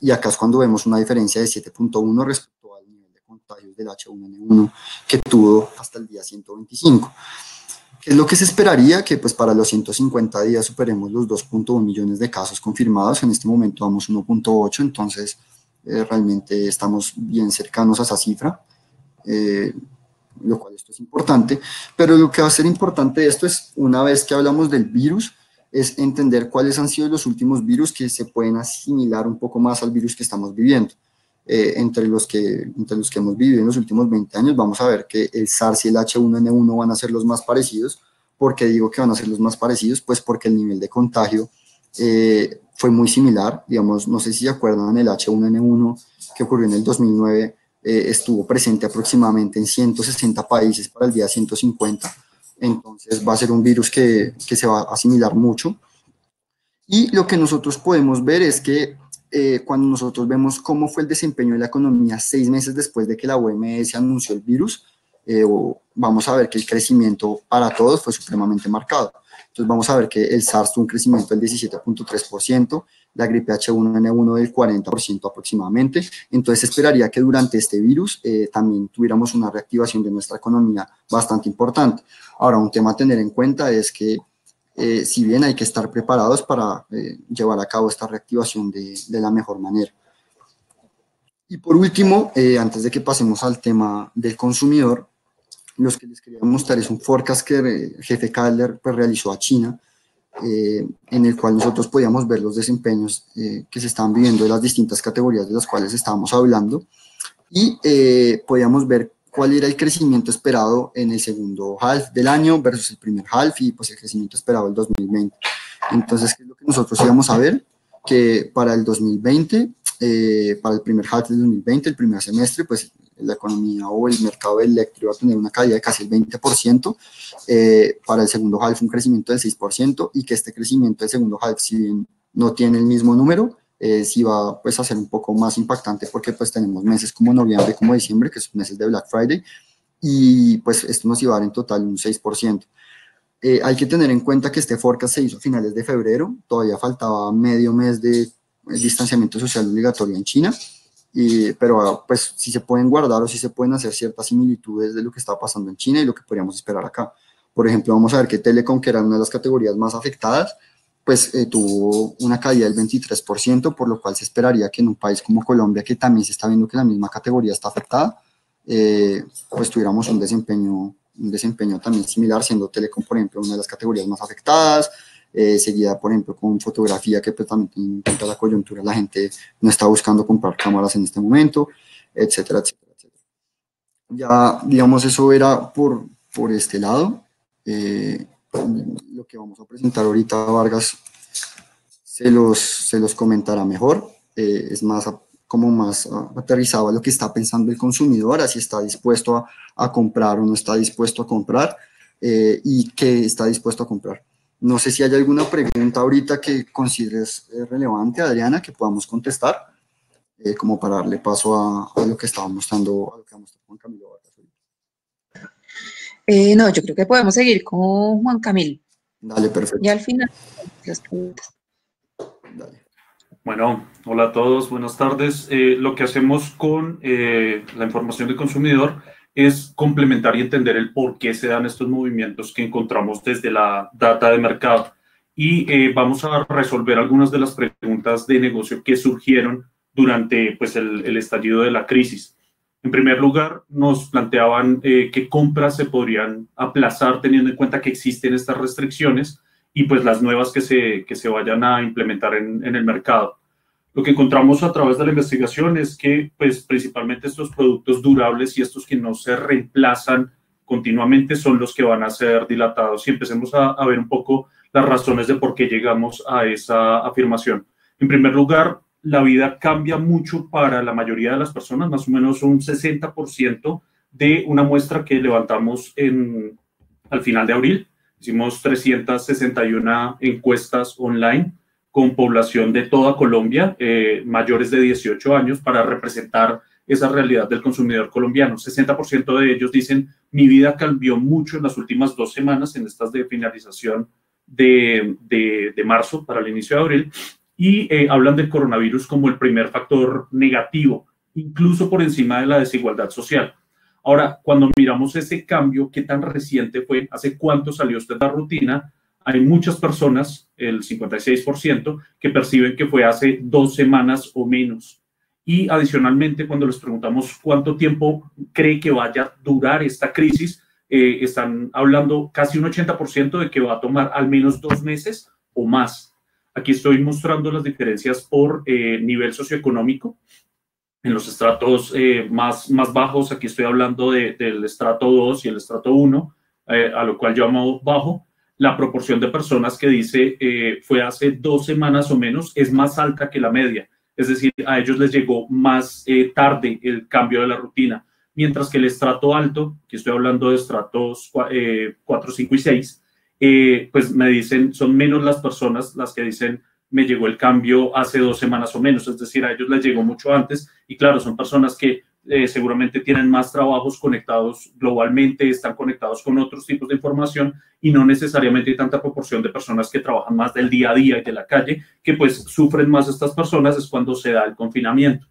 y acá es cuando vemos una diferencia de 7.1 respecto al nivel de contagios del H1N1 que tuvo hasta el día 125. ¿Qué es lo que se esperaría? Que pues para los 150 días superemos los 2.1 millones de casos confirmados. En este momento vamos 1.8, entonces realmente estamos bien cercanos a esa cifra, lo cual esto es importante. Pero lo que va a ser importante de esto es, una vez que hablamos del virus, es entender cuáles han sido los últimos virus que se pueden asimilar un poco más al virus que estamos viviendo. Entre los que hemos vivido en los últimos 20 años, vamos a ver que el SARS y el H1N1 van a ser los más parecidos, ¿Por qué digo que van a ser los más parecidos? Pues porque el nivel de contagio fue muy similar, digamos, no sé si se acuerdan, el H1N1 que ocurrió en el 2009 estuvo presente aproximadamente en 160 países para el día 150, entonces va a ser un virus que se va a asimilar mucho. Y lo que nosotros podemos ver es que cuando nosotros vemos cómo fue el desempeño de la economía 6 meses después de que la OMS anunció el virus, vamos a ver que el crecimiento para todos fue supremamente marcado. Entonces vamos a ver que el SARS tuvo un crecimiento del 17.3%, la gripe H1N1 del 40% aproximadamente. Entonces esperaría que durante este virus también tuviéramos una reactivación de nuestra economía bastante importante. Ahora, un tema a tener en cuenta es que si bien hay que estar preparados para llevar a cabo esta reactivación de la mejor manera. Y por último, antes de que pasemos al tema del consumidor, los que les quería mostrar es un forecast que el jefe Kaldner pues, realizó a China, en el cual nosotros podíamos ver los desempeños que se estaban viviendo de las distintas categorías de las cuales estábamos hablando, y podíamos ver cuál era el crecimiento esperado en el segundo half del año versus el primer half y pues el crecimiento esperado del 2020. Entonces, ¿qué es lo que nosotros íbamos a ver? Que para el 2020, para el primer half del 2020, el primer semestre, pues la economía o el mercado eléctrico va a tener una caída de casi el 20%, para el segundo half un crecimiento del 6%, y que este crecimiento del segundo half, si bien no tiene el mismo número, sí va pues, a ser un poco más impactante porque pues tenemos meses como noviembre, como diciembre, que son meses de Black Friday, y pues esto nos iba a dar en total un 6%. Hay que tener en cuenta que este forecast se hizo a finales de febrero, todavía faltaba medio mes de distanciamiento social obligatorio en China, pero pues sí se pueden guardar o sí se pueden hacer ciertas similitudes de lo que está pasando en China y lo que podríamos esperar acá. Por ejemplo, vamos a ver que Telecom, que era una de las categorías más afectadas, pues tuvo una caída del 23%, por lo cual se esperaría que en un país como Colombia, que también se está viendo que la misma categoría está afectada, pues tuviéramos un desempeño también similar, siendo Telecom, por ejemplo, una de las categorías más afectadas, seguida, por ejemplo, con fotografía, que pues también en cuanto a la coyuntura la gente no está buscando comprar cámaras en este momento, etcétera, etcétera, etcétera. Ya, digamos, eso era por este lado. Lo que vamos a presentar ahorita, Vargas se los comentará mejor, es más como más aterrizado a lo que está pensando el consumidor, así está dispuesto a comprar o no está dispuesto a comprar, y qué está dispuesto a comprar. No sé si hay alguna pregunta ahorita que consideres relevante, Adriana, que podamos contestar, como para darle paso a lo que estaba mostrando, a lo que vamos a mostrar Juan Camilo Vargas. No, yo creo que podemos seguir con Juan Camilo. Dale, perfecto. Y al final, las preguntas. Dale. Bueno, hola a todos, buenas tardes. Lo que hacemos con la información del consumidor es complementar y entender el por qué se dan estos movimientos que encontramos desde la data de mercado. Y vamos a resolver algunas de las preguntas de negocio que surgieron durante pues, el estallido de la crisis. En primer lugar, nos planteaban qué compras se podrían aplazar teniendo en cuenta que existen estas restricciones y pues las nuevas que se vayan a implementar en el mercado. Lo que encontramos a través de la investigación es que pues principalmente estos productos durables y estos que no se reemplazan continuamente son los que van a ser dilatados, y empecemos a ver un poco las razones de por qué llegamos a esa afirmación. En primer lugar, la vida cambia mucho para la mayoría de las personas, más o menos un 60% de una muestra que levantamos al final de abril. Hicimos 361 encuestas online con población de toda Colombia, mayores de 18 años, para representar esa realidad del consumidor colombiano. 60% de ellos dicen, mi vida cambió mucho en las últimas 2 semanas, en estas de finalización de marzo para el inicio de abril, y hablan del coronavirus como el primer factor negativo, incluso por encima de la desigualdad social. Ahora, cuando miramos ese cambio, ¿qué tan reciente fue? ¿Hace cuánto salió usted de la rutina? Hay muchas personas, el 56%, que perciben que fue hace 2 semanas o menos. Y adicionalmente, cuando les preguntamos cuánto tiempo cree que vaya a durar esta crisis, están hablando casi un 80% de que va a tomar al menos 2 meses o más. Aquí estoy mostrando las diferencias por nivel socioeconómico. En los estratos más bajos, aquí estoy hablando del estrato 2 y el estrato 1, a lo cual yo llamo bajo. la proporción de personas que dice fue hace 2 semanas o menos es más alta que la media. Es decir, a ellos les llegó más tarde el cambio de la rutina. Mientras que el estrato alto, que estoy hablando de estratos 4, 5 y 6, pues me dicen, son menos las personas las que dicen, me llegó el cambio hace 2 semanas o menos, es decir, a ellos les llegó mucho antes, y claro, son personas que seguramente tienen más trabajos conectados globalmente, están conectados con otros tipos de información, y no necesariamente hay tanta proporción de personas que trabajan más del día a día y de la calle, que pues sufren más estas personas, es cuando se da el confinamiento.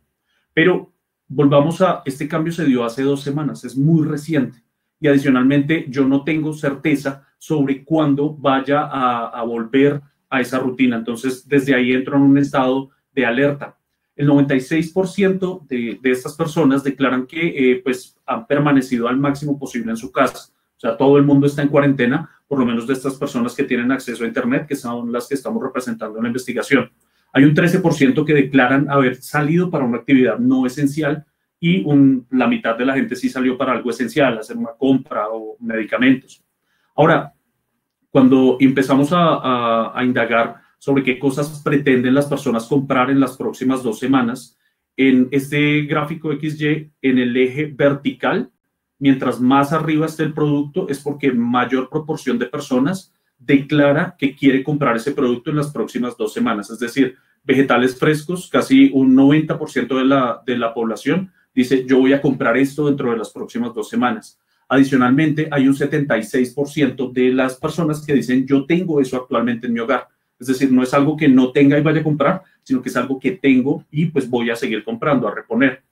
Pero volvamos a, este cambio se dio hace 2 semanas, es muy reciente, y adicionalmente yo no tengo certeza sobre cuándo vaya a volver a esa rutina. Entonces, desde ahí entro en un estado de alerta. El 96% de estas personas declaran que pues, han permanecido al máximo posible en su casa. O sea, todo el mundo está en cuarentena, por lo menos de estas personas que tienen acceso a Internet, que son las que estamos representando en la investigación. Hay un 13% que declaran haber salido para una actividad no esencial y la mitad de la gente sí salió para algo esencial, hacer una compra o medicamentos. Ahora, cuando empezamos a indagar sobre qué cosas pretenden las personas comprar en las próximas 2 semanas, en este gráfico XY, en el eje vertical, mientras más arriba esté el producto, es porque mayor proporción de personas declara que quiere comprar ese producto en las próximas 2 semanas. Es decir, vegetales frescos, casi un 90% de la población dice, yo voy a comprar esto dentro de las próximas 2 semanas. Adicionalmente, hay un 76% de las personas que dicen, yo tengo eso actualmente en mi hogar. Es decir, no es algo que no tenga y vaya a comprar, sino que es algo que tengo y pues voy a seguir comprando, a reponer.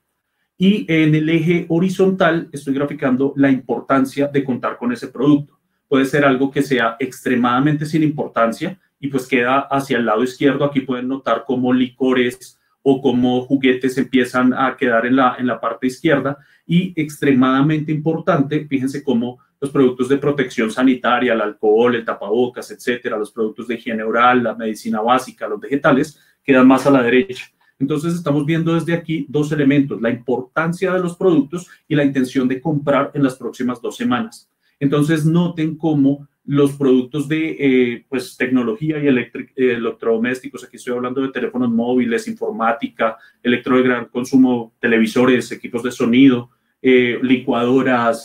Y en el eje horizontal estoy graficando la importancia de contar con ese producto. Puede ser algo que sea extremadamente sin importancia y pues queda hacia el lado izquierdo. Aquí pueden notar cómo licores o cómo juguetes empiezan a quedar en la parte izquierda, y extremadamente importante, fíjense cómo los productos de protección sanitaria, el alcohol, el tapabocas, etcétera, los productos de higiene oral, la medicina básica, los vegetales, quedan más a la derecha. Entonces estamos viendo desde aquí 2 elementos, la importancia de los productos y la intención de comprar en las próximas 2 semanas. Entonces noten cómo los productos de pues, tecnología y electrodomésticos, aquí estoy hablando de teléfonos móviles, informática, electro de gran consumo, televisores, equipos de sonido, licuadoras,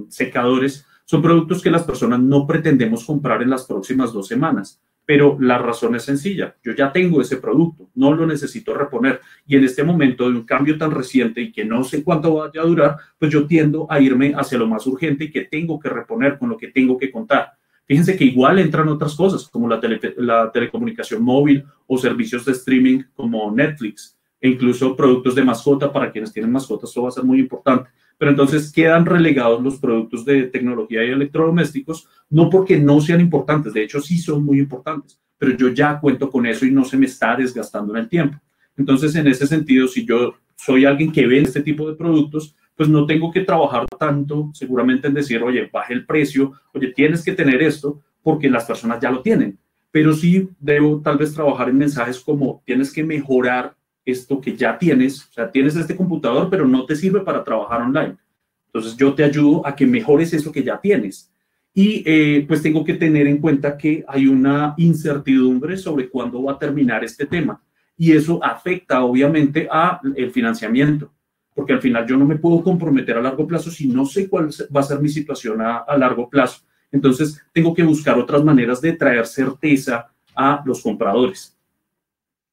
secadores, son productos que las personas no pretendemos comprar en las próximas 2 semanas. Pero la razón es sencilla, yo ya tengo ese producto, no lo necesito reponer, y en este momento de un cambio tan reciente y que no sé cuánto vaya a durar, pues yo tiendo a irme hacia lo más urgente y que tengo que reponer, con lo que tengo que contar. Fíjense que igual entran otras cosas como la telecomunicación móvil o servicios de streaming como Netflix, e incluso productos de mascota. Para quienes tienen mascotas esto va a ser muy importante. Pero entonces quedan relegados los productos de tecnología y electrodomésticos, no porque no sean importantes, de hecho sí son muy importantes, pero yo ya cuento con eso y no se me está desgastando en el tiempo. Entonces, en ese sentido, si yo soy alguien que vende este tipo de productos, pues no tengo que trabajar tanto seguramente en decir, oye, baje el precio, oye, tienes que tener esto, porque las personas ya lo tienen. Pero sí debo tal vez trabajar en mensajes como, tienes que mejorar esto que ya tienes, o sea, tienes este computador, pero no te sirve para trabajar online. Entonces, yo te ayudo a que mejores eso que ya tienes. Y pues tengo que tener en cuenta que hay una incertidumbre sobre cuándo va a terminar este tema. Y eso afecta, obviamente, al financiamiento, porque al final yo no me puedo comprometer a largo plazo si no sé cuál va a ser mi situación a largo plazo. Entonces, tengo que buscar otras maneras de traer certeza a los compradores.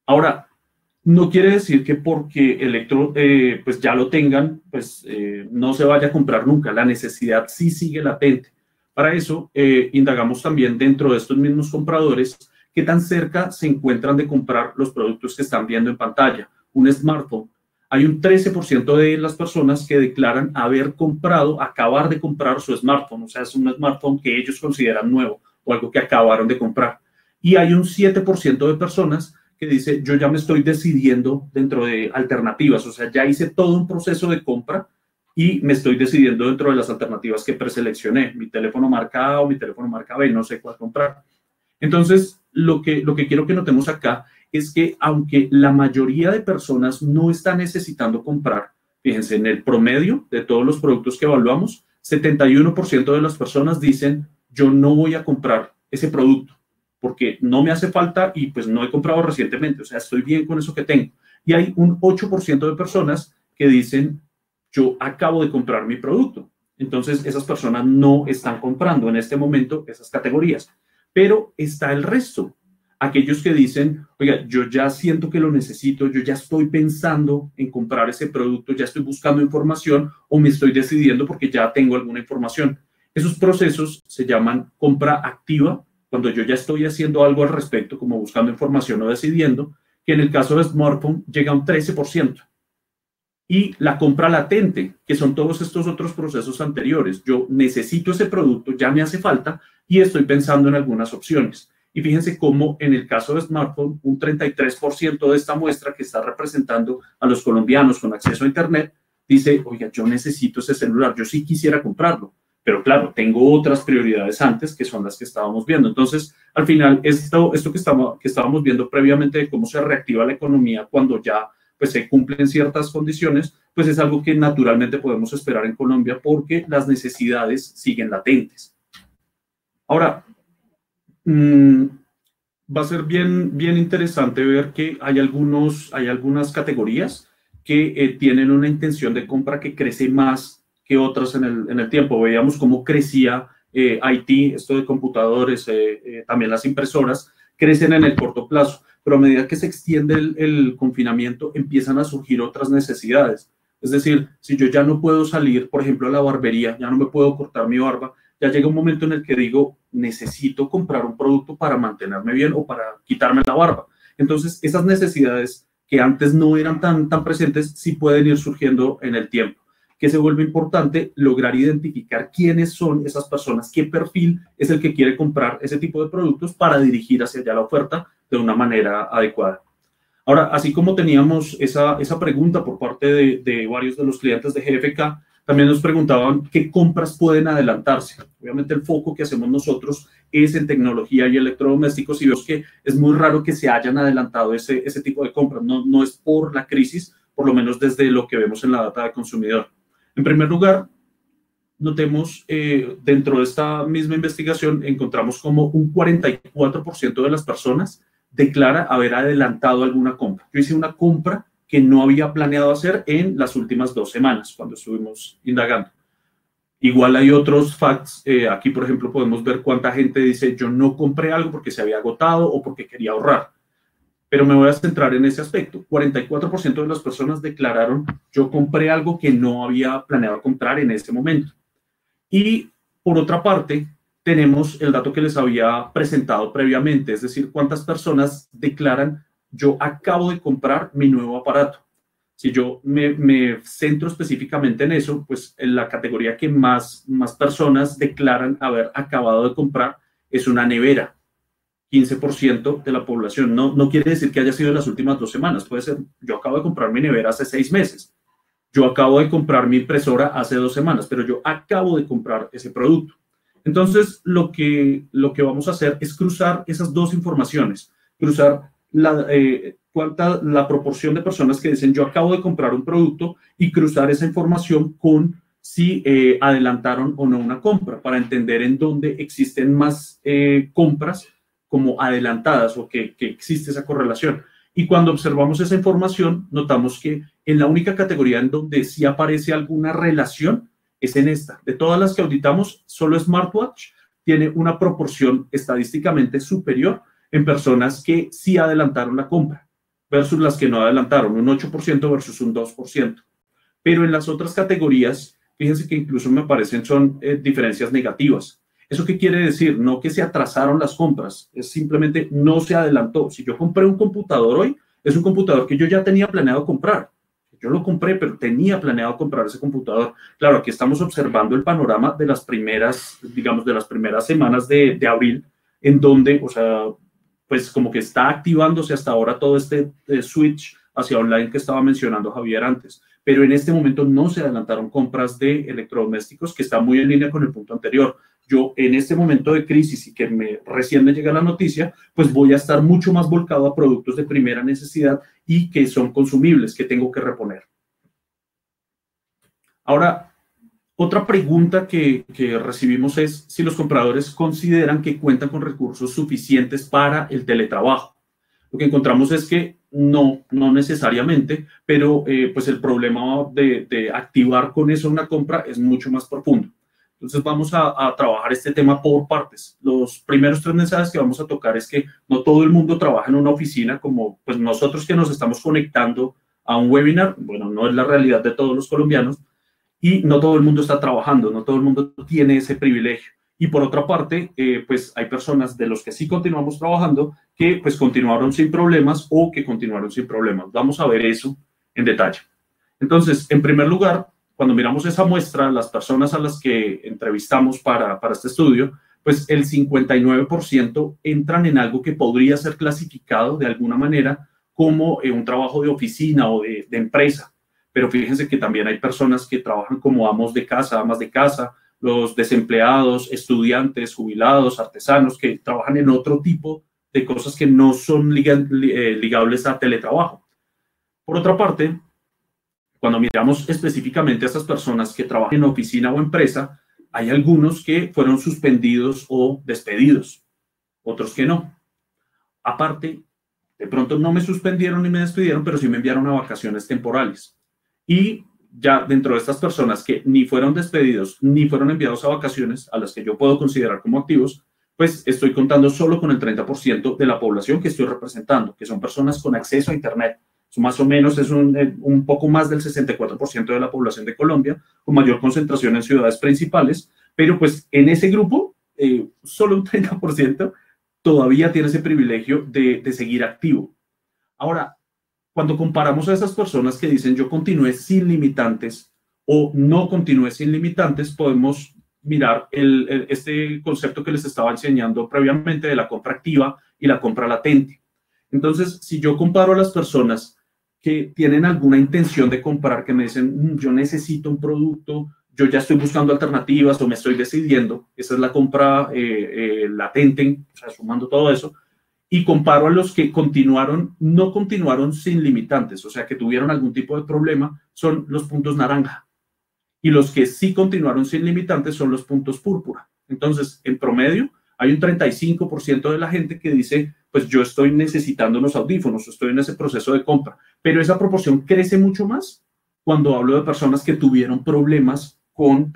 Ahora, no quiere decir que porque Electro pues ya lo tengan, pues no se vaya a comprar nunca. La necesidad sí sigue latente. Para eso, indagamos también dentro de estos mismos compradores qué tan cerca se encuentran de comprar los productos que están viendo en pantalla. Un smartphone. Hay un 13% de las personas que declaran haber comprado, acabar de comprar su smartphone. O sea, es un smartphone que ellos consideran nuevo o algo que acabaron de comprar. Y hay un 7% de personas que dice, yo ya me estoy decidiendo dentro de alternativas, o sea, ya hice todo un proceso de compra y me estoy decidiendo dentro de las alternativas que preseleccioné, mi teléfono marca A o mi teléfono marca B, no sé cuál comprar. Entonces, lo que quiero que notemos acá es que aunque la mayoría de personas no está necesitando comprar, fíjense, en el promedio de todos los productos que evaluamos, 71% de las personas dicen, yo no voy a comprar ese producto, porque no me hace falta y pues no he comprado recientemente, o sea, estoy bien con eso que tengo. Y hay un 8% de personas que dicen, yo acabo de comprar mi producto. Entonces, esas personas no están comprando en este momento esas categorías. Pero está el resto. Aquellos que dicen, oiga, yo ya siento que lo necesito, yo ya estoy pensando en comprar ese producto, ya estoy buscando información o me estoy decidiendo porque ya tengo alguna información. Esos procesos se llaman compra activa, cuando yo ya estoy haciendo algo al respecto, como buscando información o decidiendo, que en el caso de smartphone llega a un 13%. Y la compra latente, que son todos estos otros procesos anteriores. Yo necesito ese producto, ya me hace falta y estoy pensando en algunas opciones. Y fíjense cómo en el caso de smartphone, un 33% de esta muestra que está representando a los colombianos con acceso a Internet, dice, oiga, yo necesito ese celular, yo sí quisiera comprarlo. Pero claro, tengo otras prioridades antes que son las que estábamos viendo. Entonces, al final, esto que estábamos viendo previamente de cómo se reactiva la economía cuando ya pues se cumplen ciertas condiciones, pues es algo que naturalmente podemos esperar en Colombia porque las necesidades siguen latentes. Ahora, va a ser bien interesante ver que hay algunas categorías que tienen una intención de compra que crece más que otras en el tiempo. Veíamos cómo crecía IT, esto de computadores, también las impresoras, crecen en el corto plazo, pero a medida que se extiende el confinamiento, empiezan a surgir otras necesidades. Es decir, si yo ya no puedo salir, por ejemplo, a la barbería, ya no me puedo cortar mi barba, ya llega un momento en el que digo, necesito comprar un producto para mantenerme bien o para quitarme la barba. Entonces, esas necesidades que antes no eran tan presentes, sí pueden ir surgiendo en el tiempo. Que se vuelve importante lograr identificar quiénes son esas personas, qué perfil es el que quiere comprar ese tipo de productos para dirigir hacia allá la oferta de una manera adecuada. Ahora, así como teníamos esa pregunta por parte de varios de los clientes de GFK, también nos preguntaban qué compras pueden adelantarse. Obviamente el foco que hacemos nosotros es en tecnología y electrodomésticos y vemos que es muy raro que se hayan adelantado ese tipo de compras. No es por la crisis, por lo menos desde lo que vemos en la data de consumidor. En primer lugar, notemos dentro de esta misma investigación encontramos como un 44% de las personas declara haber adelantado alguna compra. Yo hice una compra que no había planeado hacer en las últimas 2 semanas cuando estuvimos indagando. Igual hay otros facts. Aquí, por ejemplo, podemos ver cuánta gente dice yo no compré algo porque se había agotado o porque quería ahorrar. Pero me voy a centrar en ese aspecto. 44% de las personas declararon yo compré algo que no había planeado comprar en ese momento. Y por otra parte, tenemos el dato que les había presentado previamente, es decir, cuántas personas declaran yo acabo de comprar mi nuevo aparato. Si yo me centro específicamente en eso, pues en la categoría que más personas declaran haber acabado de comprar es una nevera. 15% de la población. No quiere decir que haya sido en las últimas 2 semanas. Puede ser, yo acabo de comprar mi nevera hace 6 meses. Yo acabo de comprar mi impresora hace 2 semanas, pero yo acabo de comprar ese producto. Entonces, lo que vamos a hacer es cruzar esas dos informaciones, cruzar la proporción de personas que dicen yo acabo de comprar un producto y cruzar esa información con si adelantaron o no una compra para entender en dónde existen más compras como adelantadas o que existe esa correlación. Y cuando observamos esa información, notamos que en la única categoría en donde sí aparece alguna relación es en esta. De todas las que auditamos, solo Smartwatch tiene una proporción estadísticamente superior en personas que sí adelantaron la compra versus las que no adelantaron, un 8% versus un 2%. Pero en las otras categorías, fíjense que incluso me parecen son diferencias negativas. ¿Eso qué quiere decir? No que se atrasaron las compras, es simplemente no se adelantó. Si yo compré un computador hoy, es un computador que yo ya tenía planeado comprar. Yo lo compré, pero tenía planeado comprar ese computador. Claro, aquí estamos observando el panorama de las primeras, digamos, de las primeras semanas de abril, en donde, o sea, pues como que está activándose hasta ahora todo este switch hacia online que estaba mencionando Javier antes. Pero en este momento no se adelantaron compras de electrodomésticos, que está muy en línea con el punto anterior. Yo en este momento de crisis y que recién me llega la noticia, pues voy a estar mucho más volcado a productos de primera necesidad y que son consumibles, que tengo que reponer. Ahora, Otra pregunta que recibimos es si los compradores consideran que cuentan con recursos suficientes para el teletrabajo. Lo que encontramos es que no necesariamente, pero pues el problema de activar con eso una compra es mucho más profundo. Entonces vamos a trabajar este tema por partes. Los primeros 3 mensajes que vamos a tocar es que no todo el mundo trabaja en una oficina como pues nosotros que nos estamos conectando a un webinar. Bueno, no es la realidad de todos los colombianos y no todo el mundo está trabajando, no todo el mundo tiene ese privilegio. Y por otra parte, pues hay personas de los que sí continuamos trabajando que pues continuaron sin problemas o que continuaron sin problemas. Vamos a ver eso en detalle. Entonces, en primer lugar, cuando miramos esa muestra, las personas a las que entrevistamos para este estudio, pues el 59% entran en algo que podría ser clasificado de alguna manera como un trabajo de oficina o de empresa. Pero fíjense que también hay personas que trabajan como amos de casa, amas de casa, los desempleados, estudiantes, jubilados, artesanos, que trabajan en otro tipo de cosas que no son ligables a teletrabajo. Por otra parte, cuando miramos específicamente a estas personas que trabajan en oficina o empresa, hay algunos que fueron suspendidos o despedidos, otros que no. Aparte, de pronto no me suspendieron ni me despidieron, pero sí me enviaron a vacaciones temporales. Y ya dentro de estas personas que ni fueron despedidos ni fueron enviados a vacaciones, a las que yo puedo considerar como activos, pues estoy contando solo con el 30% de la población que estoy representando, que son personas con acceso a Internet. Eso más o menos es un poco más del 64% de la población de Colombia, con mayor concentración en ciudades principales, pero pues en ese grupo, solo un 30% todavía tiene ese privilegio de seguir activo. Ahora, cuando comparamos a esas personas que dicen yo continué sin limitantes o no continué sin limitantes, podemos mirar este concepto que les estaba enseñando previamente de la compra activa y la compra latente. Entonces, si yo comparo a las personas que tienen alguna intención de comprar, que me dicen yo necesito un producto, yo ya estoy buscando alternativas o me estoy decidiendo, esa es la compra latente, o sea, sumando todo eso, y comparo a los que no continuaron sin limitantes, o sea, que tuvieron algún tipo de problema, son los puntos naranja. Y los que sí continuaron sin limitantes son los puntos púrpura. Entonces, en promedio, hay un 35% de la gente que dice, pues yo estoy necesitando unos audífonos, estoy en ese proceso de compra. Pero esa proporción crece mucho más cuando hablo de personas que tuvieron problemas con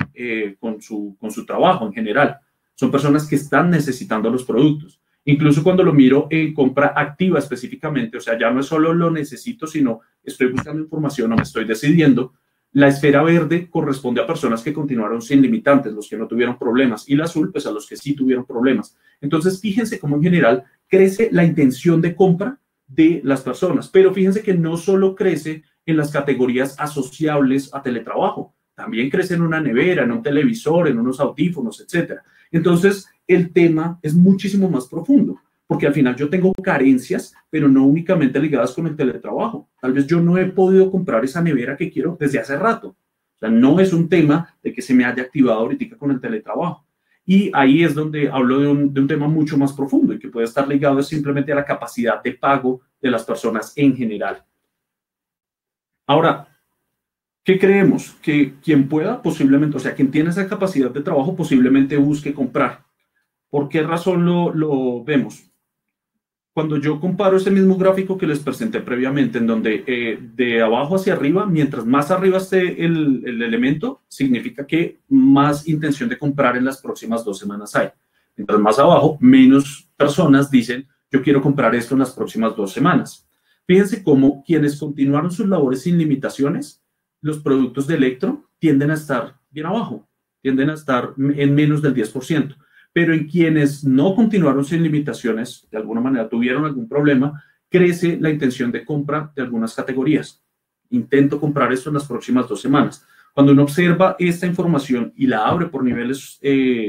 su trabajo en general. Son personas que están necesitando los productos. Incluso cuando lo miro en compra activa específicamente, o sea, ya no es solo lo necesito, sino estoy buscando información o me estoy decidiendo. La esfera verde corresponde a personas que continuaron sin limitantes, los que no tuvieron problemas, y la azul, pues a los que sí tuvieron problemas. Entonces, fíjense cómo en general crece la intención de compra de las personas, pero fíjense que no solo crece en las categorías asociables a teletrabajo, también crece en una nevera, en un televisor, en unos audífonos, etc. Entonces, el tema es muchísimo más profundo, porque al final yo tengo carencias, pero no únicamente ligadas con el teletrabajo. Tal vez yo no he podido comprar esa nevera que quiero desde hace rato. O sea, no es un tema de que se me haya activado ahorita con el teletrabajo. Y ahí es donde hablo de un tema mucho más profundo y que puede estar ligado simplemente a la capacidad de pago de las personas en general. Ahora, ¿qué creemos? Que quien pueda posiblemente, o sea, quien tiene esa capacidad de trabajo posiblemente busque comprar. ¿Por qué razón lo vemos? Cuando yo comparo ese mismo gráfico que les presenté previamente, en donde de abajo hacia arriba, mientras más arriba esté el elemento, significa que más intención de comprar en las próximas 2 semanas hay. Mientras más abajo, menos personas dicen, yo quiero comprar esto en las próximas 2 semanas. Fíjense cómo quienes continuaron sus labores sin limitaciones, los productos de Electro tienden a estar bien abajo, tienden a estar en menos del 10%. Pero en quienes no continuaron sin limitaciones, de alguna manera tuvieron algún problema, crece la intención de compra de algunas categorías. Intento comprar esto en las próximas 2 semanas. Cuando uno observa esta información y la abre por niveles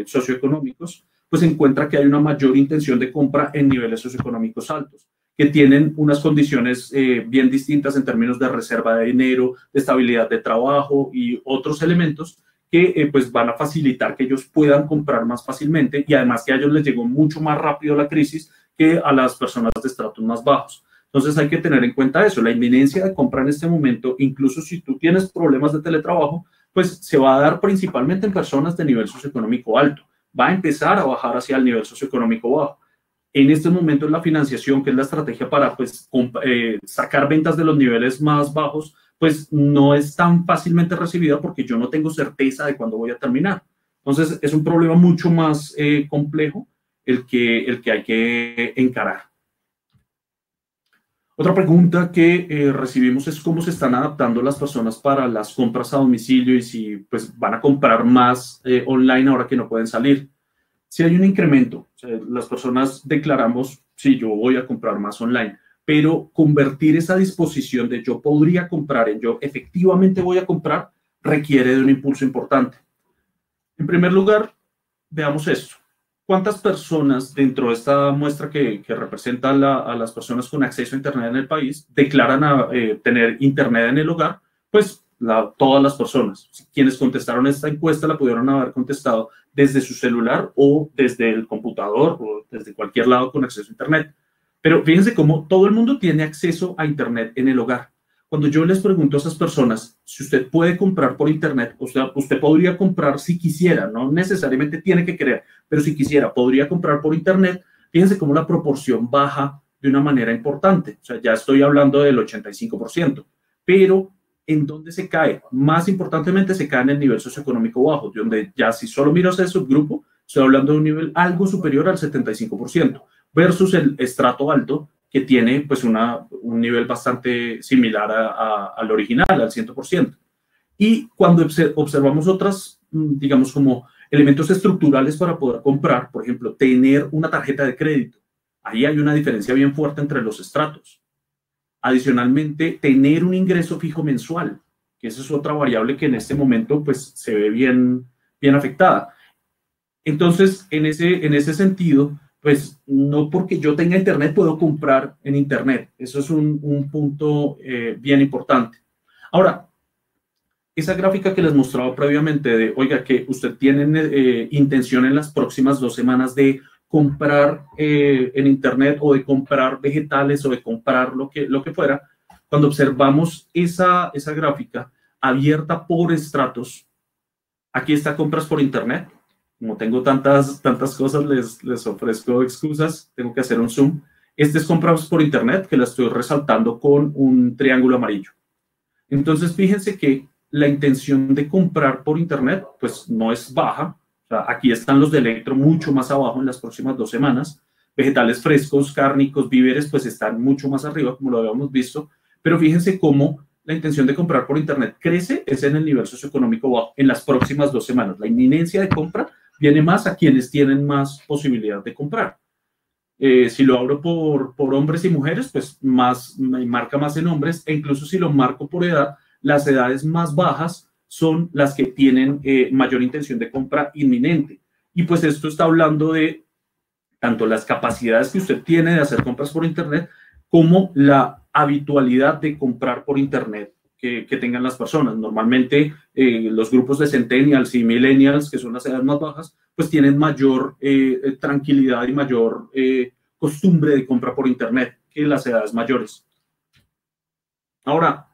socioeconómicos, pues encuentra que hay una mayor intención de compra en niveles socioeconómicos altos, que tienen unas condiciones bien distintas en términos de reserva de dinero, de estabilidad de trabajo y otros elementos que pues van a facilitar que ellos puedan comprar más fácilmente y además que a ellos les llegó mucho más rápido la crisis que a las personas de estratos más bajos. Entonces hay que tener en cuenta eso, la inminencia de compra en este momento, incluso si tú tienes problemas de teletrabajo, pues se va a dar principalmente en personas de nivel socioeconómico alto. Va a empezar a bajar hacia el nivel socioeconómico bajo. En estos momentos la financiación, que es la estrategia para pues, sacar ventas de los niveles más bajos, pues no es tan fácilmente recibida porque yo no tengo certeza de cuándo voy a terminar. Entonces es un problema mucho más complejo el que hay que encarar. Otra pregunta que recibimos es cómo se están adaptando las personas para las compras a domicilio y si pues, van a comprar más online ahora que no pueden salir. Si hay un incremento, o sea, las personas declaramos, sí, yo voy a comprar más online, pero convertir esa disposición de yo podría comprar en yo efectivamente voy a comprar requiere de un impulso importante. En primer lugar, veamos esto. ¿Cuántas personas dentro de esta muestra que representa a las personas con acceso a Internet en el país declaran tener Internet en el hogar? Pues todas las personas. Quienes contestaron esta encuesta la pudieron haber contestado desde su celular o desde el computador o desde cualquier lado con acceso a Internet. Pero fíjense cómo todo el mundo tiene acceso a Internet en el hogar. Cuando yo les pregunto a esas personas si usted puede comprar por Internet, usted podría comprar si quisiera, no necesariamente tiene que querer, pero si quisiera, podría comprar por Internet, fíjense cómo la proporción baja de una manera importante. O sea, ya estoy hablando del 85%, pero ¿en dónde se cae? Más importantemente, se cae en el nivel socioeconómico bajo, donde ya si solo miro ese subgrupo, estoy hablando de un nivel algo superior al 75%, versus el estrato alto, que tiene pues un nivel bastante similar al original, al 100%. Y cuando observamos otras, digamos, como elementos estructurales para poder comprar, por ejemplo, tener una tarjeta de crédito, ahí hay una diferencia bien fuerte entre los estratos. Adicionalmente, tener un ingreso fijo mensual, que esa es otra variable que en este momento pues, se ve bien afectada. Entonces, en ese sentido, pues no porque yo tenga Internet puedo comprar en Internet. Eso es un punto bien importante. Ahora, esa gráfica que les mostraba previamente de, oiga, que usted tiene intención en las próximas 2 semanas de comprar en Internet o de comprar vegetales o de comprar lo que fuera, cuando observamos esa gráfica abierta por estratos, aquí está compras por Internet. Como tengo tantas cosas, les ofrezco excusas, tengo que hacer un zoom. Este es compras por Internet, que la estoy resaltando con un triángulo amarillo. Entonces, fíjense que la intención de comprar por Internet, pues no es baja. O sea, aquí están los de electro mucho más abajo en las próximas 2 semanas. Vegetales frescos, cárnicos, víveres, pues están mucho más arriba, como lo habíamos visto. Pero fíjense cómo la intención de comprar por Internet crece, es en el nivel socioeconómico bajo en las próximas 2 semanas. La inminencia de compra viene más a quienes tienen más posibilidad de comprar. Si lo abro por hombres y mujeres, pues me marca más en hombres, e incluso si lo marco por edad, las edades más bajas son las que tienen mayor intención de compra inminente. Y pues esto está hablando de tanto las capacidades que usted tiene de hacer compras por Internet como la habitualidad de comprar por Internet que tengan las personas. Normalmente los grupos de centennials y millennials, que son las edades más bajas, pues tienen mayor tranquilidad y mayor costumbre de compra por Internet que las edades mayores. Ahora,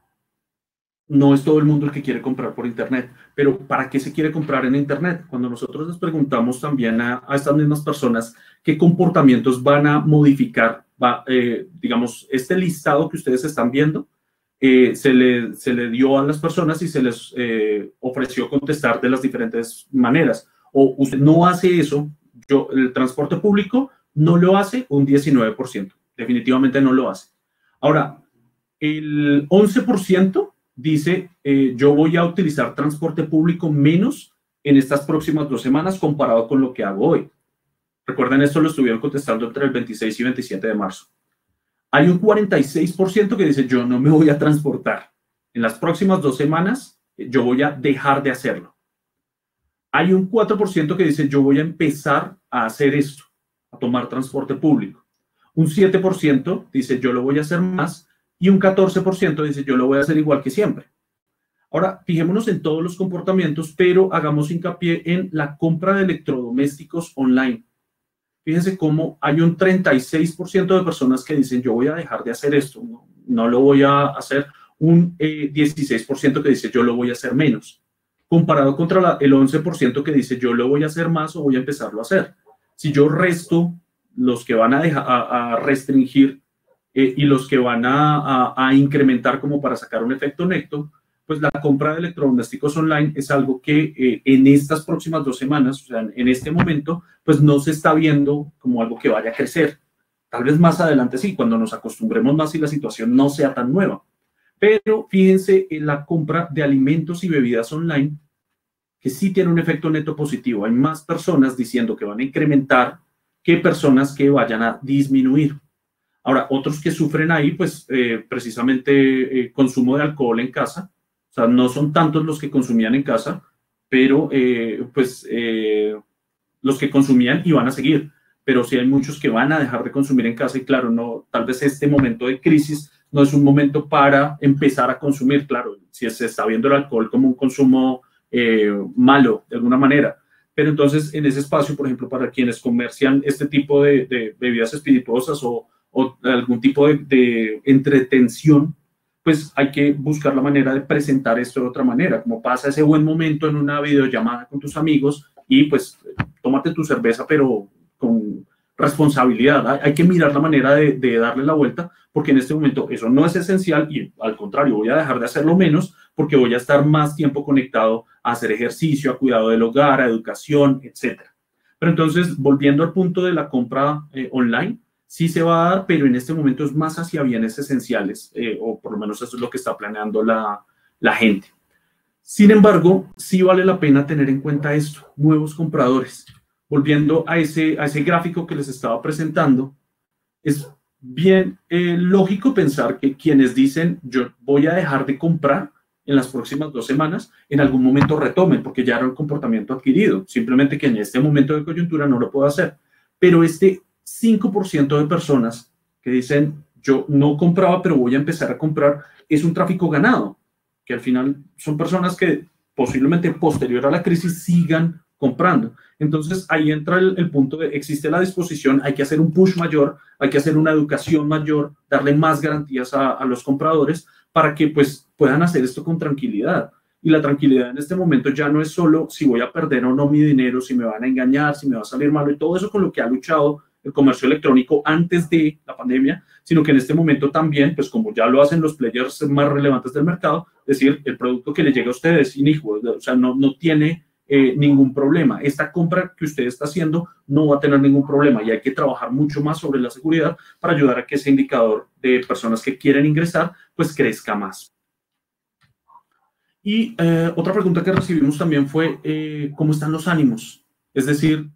no es todo el mundo el que quiere comprar por Internet, pero ¿para qué se quiere comprar en Internet? Cuando nosotros les preguntamos también a estas mismas personas qué comportamientos van a modificar, digamos, este listado que ustedes están viendo, se le dio a las personas y se les ofreció contestar de las diferentes maneras. O usted no hace eso, el transporte público no lo hace un 19%, definitivamente no lo hace. Ahora, el 11% dice, yo voy a utilizar transporte público menos en estas próximas 2 semanas comparado con lo que hago hoy. Recuerden, esto lo estuvieron contestando entre el 26 y 27 de marzo. Hay un 46% que dice, yo no me voy a transportar. En las próximas 2 semanas, yo voy a dejar de hacerlo. Hay un 4% que dice, yo voy a empezar a hacer esto, a tomar transporte público. Un 7% dice, yo lo voy a hacer más. Y un 14% dice, yo lo voy a hacer igual que siempre. Ahora, fijémonos en todos los comportamientos, pero hagamos hincapié en la compra de electrodomésticos online. Fíjense cómo hay un 36% de personas que dicen, yo voy a dejar de hacer esto, no lo voy a hacer. Un 16% que dice, yo lo voy a hacer menos. comparado contra el 11% que dice yo lo voy a hacer más o voy a empezarlo a hacer. Si yo resto los que van a restringir y los que van a incrementar como para sacar un efecto neto, pues la compra de electrodomésticos online es algo que en estas próximas 2 semanas, o sea, en este momento, pues no se está viendo como algo que vaya a crecer. Tal vez más adelante sí, cuando nos acostumbremos más y la situación no sea tan nueva. Pero fíjense en la compra de alimentos y bebidas online, que sí tiene un efecto neto positivo. Hay más personas diciendo que van a incrementar que personas que vayan a disminuir. Ahora, otros que sufren ahí, pues precisamente consumo de alcohol en casa. O sea, no son tantos los que consumían en casa, pero los que consumían iban a seguir. Pero sí hay muchos que van a dejar de consumir en casa y claro, no, tal vez este momento de crisis no es un momento para empezar a consumir. Claro, si se está viendo el alcohol como un consumo malo de alguna manera. Pero entonces en ese espacio, por ejemplo, para quienes comercian este tipo de bebidas espirituosas o algún tipo de entretención, pues hay que buscar la manera de presentar esto de otra manera, como pasa ese buen momento en una videollamada con tus amigos y pues tómate tu cerveza, pero con responsabilidad. Hay que mirar la manera de darle la vuelta, porque en este momento eso no es esencial y al contrario, voy a dejar de hacerlo menos porque voy a estar más tiempo conectado a hacer ejercicio, a cuidado del hogar, a educación, etc. Pero entonces, volviendo al punto de la compra online, sí se va a dar, pero en este momento es más hacia bienes esenciales, o por lo menos eso es lo que está planeando la gente. Sin embargo, sí vale la pena tener en cuenta esto, nuevos compradores. Volviendo a ese gráfico que les estaba presentando, es bien lógico pensar que quienes dicen yo voy a dejar de comprar en las próximas 2 semanas, en algún momento retomen, porque ya era un comportamiento adquirido, simplemente que en este momento de coyuntura no lo puedo hacer. Pero este 5% de personas que dicen yo no compraba, pero voy a empezar a comprar, es un tráfico ganado, que al final son personas que posiblemente posterior a la crisis sigan comprando. Entonces ahí entra el punto de existe la disposición, hay que hacer un push mayor, hay que hacer una educación mayor, darle más garantías a los compradores para que pues puedan hacer esto con tranquilidad. Y la tranquilidad en este momento ya no es solo si voy a perder o no mi dinero, si me van a engañar, si me va a salir malo y todo eso con lo que ha luchado el comercio electrónico antes de la pandemia, sino que en este momento también, pues como ya lo hacen los players más relevantes del mercado, es decir, el producto que le llega a ustedes es inicuo, o sea, no tiene ningún problema. Esta compra que usted está haciendo no va a tener ningún problema y hay que trabajar mucho más sobre la seguridad para ayudar a que ese indicador de personas que quieren ingresar, pues crezca más. Y otra pregunta que recibimos también fue, ¿cómo están los ánimos? Es decir,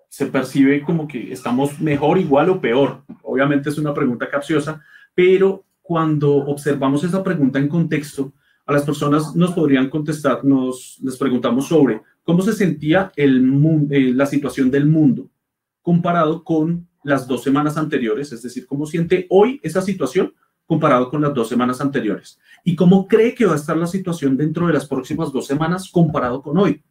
se percibe como que estamos mejor, igual o peor. Obviamente es una pregunta capciosa, pero cuando observamos esa pregunta en contexto, a las personas nos podrían contestar, les preguntamos sobre cómo se sentía la situación del mundo comparado con las 2 semanas anteriores, es decir, cómo siente hoy esa situación comparado con las 2 semanas anteriores y cómo cree que va a estar la situación dentro de las próximas 2 semanas comparado con hoy.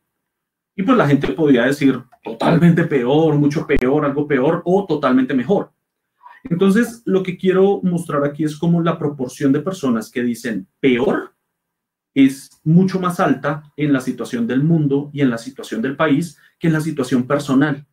Y pues la gente podría decir totalmente peor, mucho peor, algo peor o totalmente mejor. Entonces, lo que quiero mostrar aquí es cómo la proporción de personas que dicen peor es mucho más alta en la situación del mundo y en la situación del país que en la situación personal.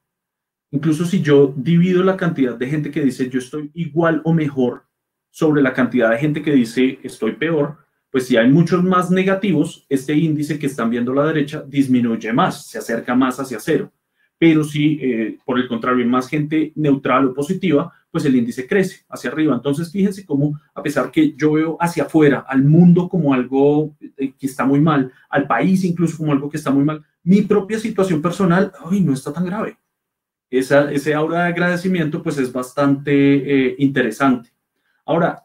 Incluso si yo divido la cantidad de gente que dice yo estoy igual o mejor sobre la cantidad de gente que dice estoy peor, pues si hay muchos más negativos, este índice que están viendo a la derecha disminuye más, se acerca más hacia 0. Pero si, por el contrario, hay más gente neutral o positiva, pues el índice crece hacia arriba. Entonces, fíjense cómo, a pesar que yo veo hacia afuera, al mundo como algo que está muy mal, al país incluso como algo que está muy mal, mi propia situación personal, no está tan grave. Ese aura de agradecimiento, pues es bastante interesante. Ahora,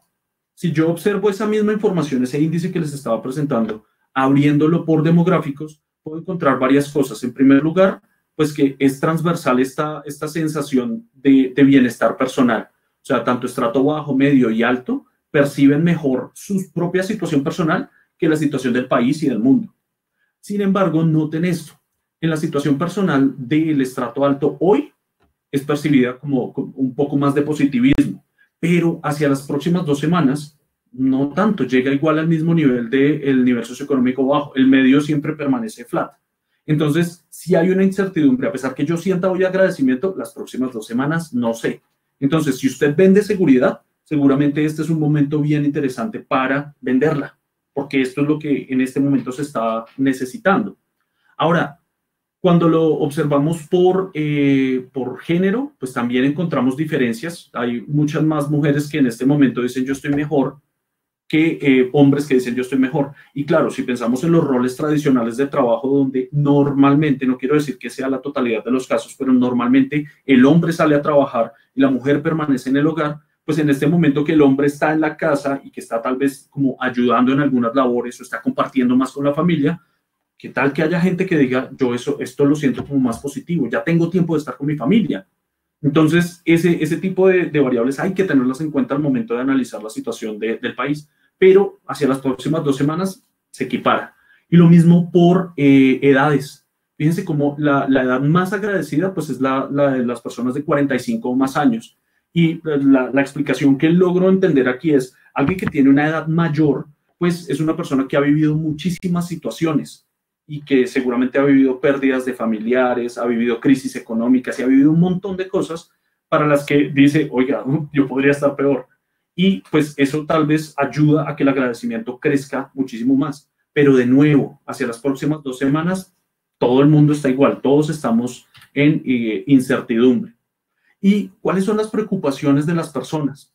si yo observo esa misma información, ese índice que les estaba presentando, abriéndolo por demográficos, puedo encontrar varias cosas. En primer lugar, pues que es transversal esta sensación de bienestar personal. O sea, tanto estrato bajo, medio y alto perciben mejor su propia situación personal que la situación del país y del mundo. Sin embargo, noten esto. En la situación personal del estrato alto hoy es percibida como un poco más de positivismo, pero hacia las próximas 2 semanas no tanto, llega igual al mismo nivel del nivel socioeconómico bajo. El medio siempre permanece flat. Entonces, si hay una incertidumbre, a pesar que yo sienta hoy agradecimiento, las próximas 2 semanas no sé. Entonces, si usted vende seguridad, seguramente este es un momento bien interesante para venderla, porque esto es lo que en este momento se está necesitando. Ahora, cuando lo observamos por género, pues también encontramos diferencias. Hay muchas más mujeres que en este momento dicen yo estoy mejor que hombres que dicen yo estoy mejor. Y claro, si pensamos en los roles tradicionales de trabajo donde normalmente, no quiero decir que sea la totalidad de los casos, pero normalmente el hombre sale a trabajar y la mujer permanece en el hogar, pues en este momento que el hombre está en la casa y que está tal vez como ayudando en algunas labores o está compartiendo más con la familia, ¿qué tal que haya gente que diga, yo esto lo siento como más positivo, ya tengo tiempo de estar con mi familia? Entonces, ese tipo de variables hay que tenerlas en cuenta al momento de analizar la situación del país, pero hacia las próximas 2 semanas se equipara. Y lo mismo por edades. Fíjense cómo la edad más agradecida pues es la de las personas de 45 o más años. Y la explicación que logro entender aquí es, alguien que tiene una edad mayor, pues es una persona que ha vivido muchísimas situaciones y que seguramente ha vivido pérdidas de familiares, ha vivido crisis económicas y ha vivido un montón de cosas para las que dice, oiga, yo podría estar peor. Y pues eso tal vez ayuda a que el agradecimiento crezca muchísimo más. Pero de nuevo, hacia las próximas 2 semanas, todo el mundo está igual, todos estamos en incertidumbre. ¿Y cuáles son las preocupaciones de las personas?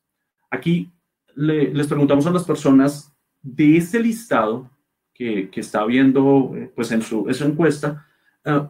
Aquí les preguntamos a las personas de ese listado que está viendo pues en su encuesta,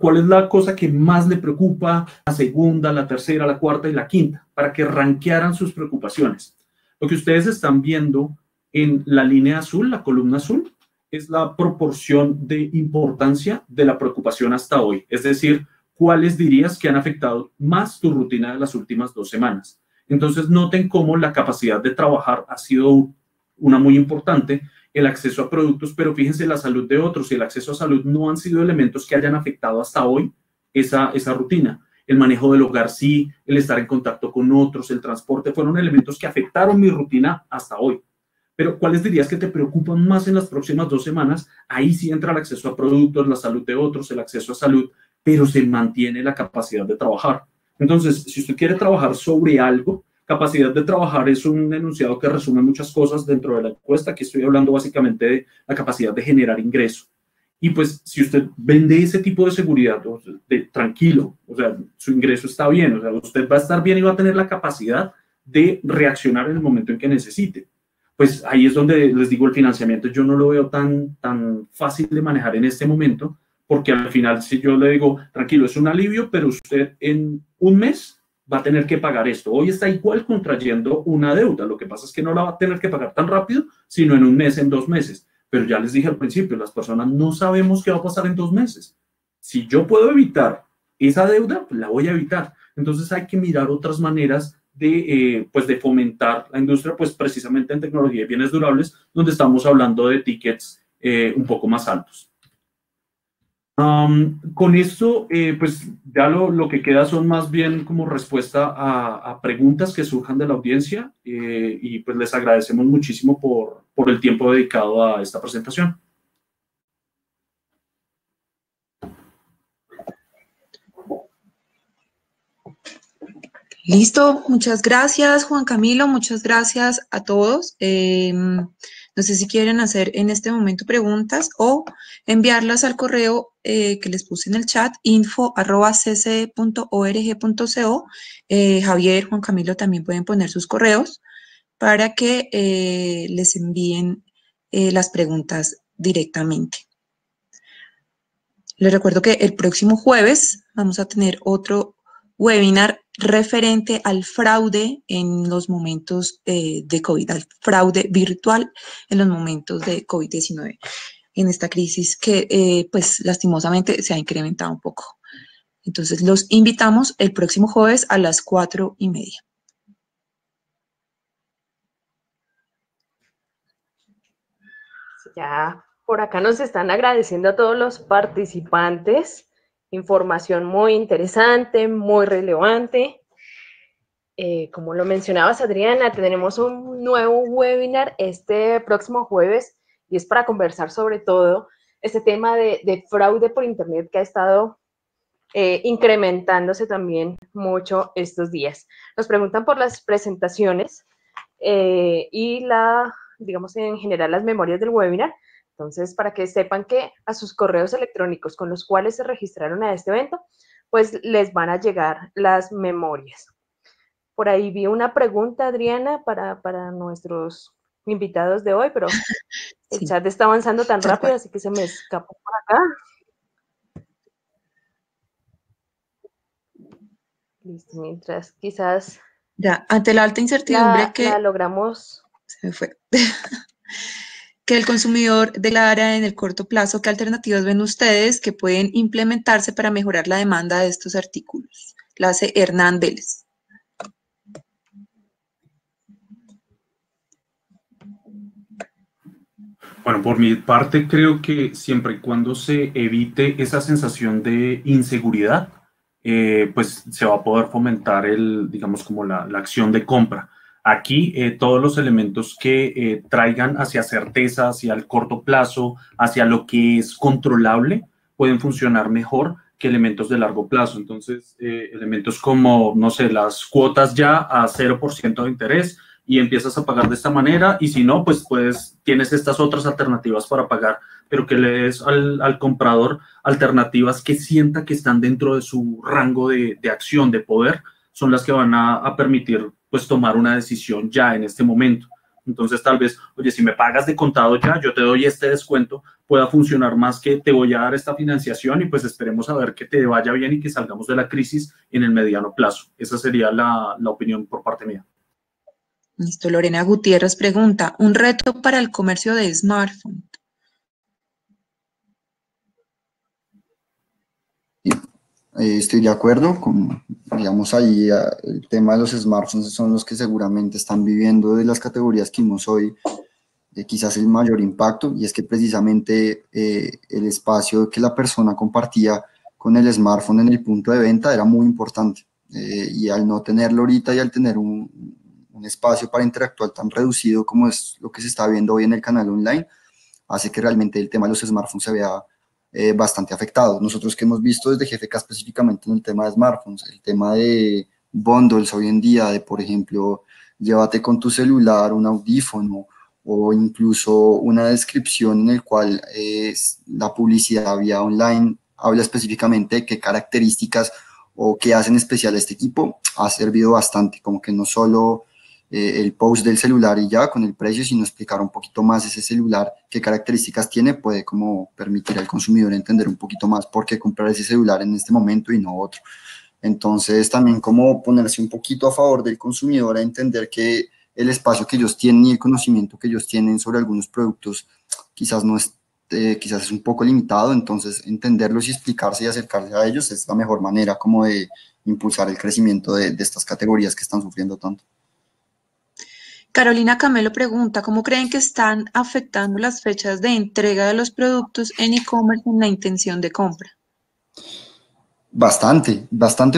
cuál es la cosa que más le preocupa, la segunda, la tercera, la cuarta y la quinta, para que rankearan sus preocupaciones. Lo que ustedes están viendo en la línea azul, la columna azul, es la proporción de importancia de la preocupación hasta hoy. Es decir, ¿cuáles dirías que han afectado más tu rutina de las últimas 2 semanas? Entonces, noten cómo la capacidad de trabajar ha sido una muy importante, el acceso a productos, pero fíjense la salud de otros y el acceso a salud no han sido elementos que hayan afectado hasta hoy esa rutina. El manejo del hogar sí, el estar en contacto con otros, el transporte, fueron elementos que afectaron mi rutina hasta hoy. Pero ¿cuáles dirías que te preocupan más en las próximas 2 semanas? Ahí sí entra el acceso a productos, la salud de otros, el acceso a salud, pero se mantiene la capacidad de trabajar. Entonces, si usted quiere trabajar sobre algo, capacidad de trabajar es un enunciado que resume muchas cosas dentro de la encuesta. Aquí estoy hablando básicamente de la capacidad de generar ingreso. Y pues si usted vende ese tipo de seguridad, tranquilo, o sea, su ingreso está bien, o sea, usted va a estar bien y va a tener la capacidad de reaccionar en el momento en que necesite. Pues ahí es donde les digo, el financiamiento yo no lo veo tan fácil de manejar en este momento, porque al final si yo le digo, tranquilo, es un alivio, pero usted en un mes va a tener que pagar esto. Hoy está igual contrayendo una deuda. Lo que pasa es que no la va a tener que pagar tan rápido, sino en un mes, en 2 meses. Pero ya les dije al principio, las personas no sabemos qué va a pasar en 2 meses. Si yo puedo evitar esa deuda, pues la voy a evitar. Entonces hay que mirar otras maneras de fomentar la industria, pues precisamente en tecnología y bienes durables, donde estamos hablando de tickets un poco más altos. Con esto, pues ya lo que queda son más bien como respuesta a preguntas que surjan de la audiencia y pues les agradecemos muchísimo por el tiempo dedicado a esta presentación. Listo, muchas gracias Juan Camilo, muchas gracias a todos. No sé si quieren hacer en este momento preguntas o enviarlas al correo que les puse en el chat, info@cce.org.co. Javier, Juan Camilo también pueden poner sus correos para que les envíen las preguntas directamente. Les recuerdo que el próximo jueves vamos a tener otro webinar referente al fraude en los momentos de COVID, al fraude virtual en los momentos de COVID-19, en esta crisis que pues lastimosamente se ha incrementado un poco. Entonces los invitamos el próximo jueves a las 4:30. Ya por acá nos están agradeciendo a todos los participantes. Información muy interesante, muy relevante. Como lo mencionabas, Adriana, tenemos un nuevo webinar este próximo jueves y es para conversar sobre todo este tema de fraude por Internet que ha estado incrementándose también mucho estos días. Nos preguntan por las presentaciones y digamos, en general las memorias del webinar. Entonces, para que sepan que a sus correos electrónicos con los cuales se registraron a este evento, pues les van a llegar las memorias. Por ahí vi una pregunta, Adriana, para nuestros invitados de hoy, pero el chat está avanzando tan rápido, así que se me escapó por acá. Listo, mientras quizás... Ya, ante la alta incertidumbre la logramos... Se me fue. Que el consumidor declara en el corto plazo, ¿qué alternativas ven ustedes que pueden implementarse para mejorar la demanda de estos artículos? La hace Hernán Vélez. Bueno, por mi parte creo que siempre y cuando se evite esa sensación de inseguridad, pues se va a poder fomentar digamos, como la acción de compra. Aquí todos los elementos que traigan hacia certeza, hacia el corto plazo, hacia lo que es controlable, pueden funcionar mejor que elementos de largo plazo. Entonces, elementos como, no sé, las cuotas ya a 0% de interés, y empiezas a pagar de esta manera, y si no, pues tienes estas otras alternativas para pagar, pero que le des al comprador alternativas que sienta que están dentro de su rango de acción, de poder, son las que van a permitir pues tomar una decisión ya en este momento. Entonces tal vez, oye, si me pagas de contado ya, yo te doy este descuento, pueda funcionar más que te voy a dar esta financiación y pues esperemos a ver que te vaya bien y que salgamos de la crisis en el mediano plazo. Esa sería la opinión por parte mía. Listo, Lorena Gutiérrez pregunta, ¿un reto para el comercio de smartphone? Estoy de acuerdo con, digamos, ahí el tema de los smartphones son los que seguramente están viviendo de las categorías que vimos hoy, quizás el mayor impacto, y es que precisamente el espacio que la persona compartía con el smartphone en el punto de venta era muy importante, y al no tenerlo ahorita y al tener un espacio para interactuar tan reducido como es lo que se está viendo hoy en el canal online, hace que realmente el tema de los smartphones se vea bastante afectado. Nosotros que hemos visto desde GFK específicamente en el tema de smartphones, el tema de bundles hoy en día, de por ejemplo, llévate con tu celular un audífono o incluso una descripción en el cual la publicidad vía online habla específicamente de qué características o qué hacen especial a este equipo, ha servido bastante, como que no solo el post del celular y ya con el precio, sino explicar un poquito más ese celular, qué características tiene, puede como permitir al consumidor entender un poquito más por qué comprar ese celular en este momento y no otro. Entonces también como ponerse un poquito a favor del consumidor a entender que el espacio que ellos tienen y el conocimiento que ellos tienen sobre algunos productos quizás no es, quizás es un poco limitado, entonces entenderlos y explicarse y acercarse a ellos es la mejor manera como de impulsar el crecimiento de estas categorías que están sufriendo tanto. Carolina Camelo pregunta, ¿cómo creen que están afectando las fechas de entrega de los productos en e-commerce en la intención de compra? Bastante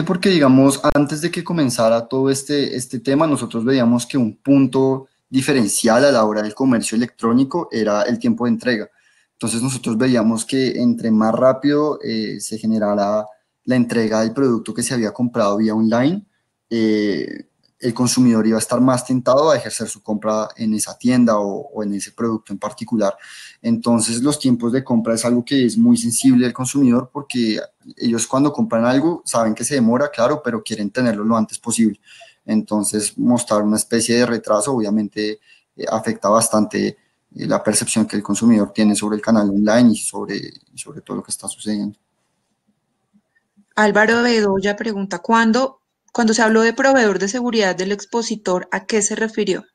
porque, digamos, antes de que comenzara todo este tema, nosotros veíamos que un punto diferencial a la hora del comercio electrónico era el tiempo de entrega. Entonces nosotros veíamos que entre más rápido se generara la entrega del producto que se había comprado vía online, el consumidor iba a estar más tentado a ejercer su compra en esa tienda o en ese producto en particular. Entonces, los tiempos de compra es algo que es muy sensible al consumidor porque ellos cuando compran algo saben que se demora, claro, pero quieren tenerlo lo antes posible. Entonces, mostrar una especie de retraso obviamente afecta bastante la percepción que el consumidor tiene sobre el canal online y sobre todo lo que está sucediendo. Álvaro Bedoya pregunta, ¿cuándo se habló de proveedor de seguridad del expositor, ¿a qué se refirió?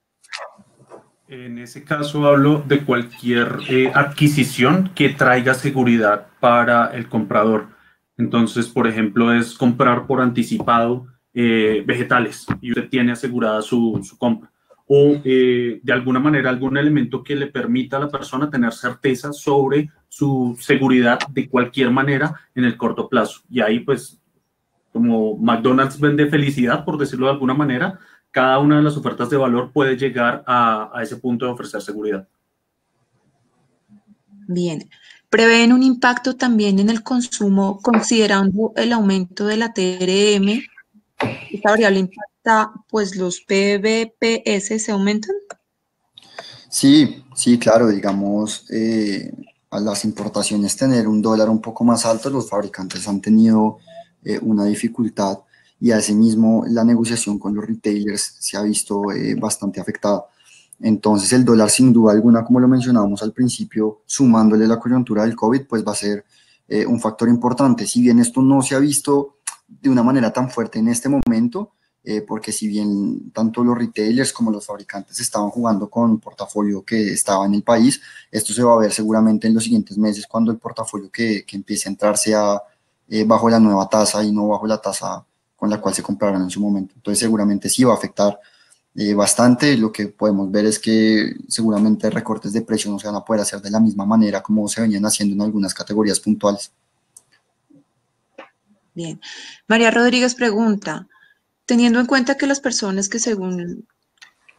En ese caso hablo de cualquier adquisición que traiga seguridad para el comprador. Entonces, por ejemplo, es comprar por anticipado vegetales y usted tiene asegurada su compra. O de alguna manera algún elemento que le permita a la persona tener certeza sobre su seguridad de cualquier manera en el corto plazo. Y ahí pues como McDonald's vende felicidad, por decirlo de alguna manera, cada una de las ofertas de valor puede llegar a ese punto de ofrecer seguridad. Bien. ¿Prevén un impacto también en el consumo considerando el aumento de la TRM? ¿Esta variable impacta, pues los PBPS se aumentan? Sí, sí, claro, digamos, a las importaciones tener un dólar un poco más alto, los fabricantes han tenido una dificultad y asimismo la negociación con los retailers se ha visto bastante afectada. Entonces el dólar sin duda alguna, como lo mencionábamos al principio, sumándole la coyuntura del COVID, pues va a ser un factor importante. Si bien esto no se ha visto de una manera tan fuerte en este momento, porque si bien tanto los retailers como los fabricantes estaban jugando con un portafolio que estaba en el país, esto se va a ver seguramente en los siguientes meses cuando el portafolio que empiece a entrar sea bajo la nueva tasa y no bajo la tasa con la cual se compraron en su momento. Entonces seguramente sí va a afectar bastante. Lo que podemos ver es que seguramente recortes de precios no se van a poder hacer de la misma manera como se venían haciendo en algunas categorías puntuales. Bien. María Rodríguez pregunta, teniendo en cuenta que las personas que según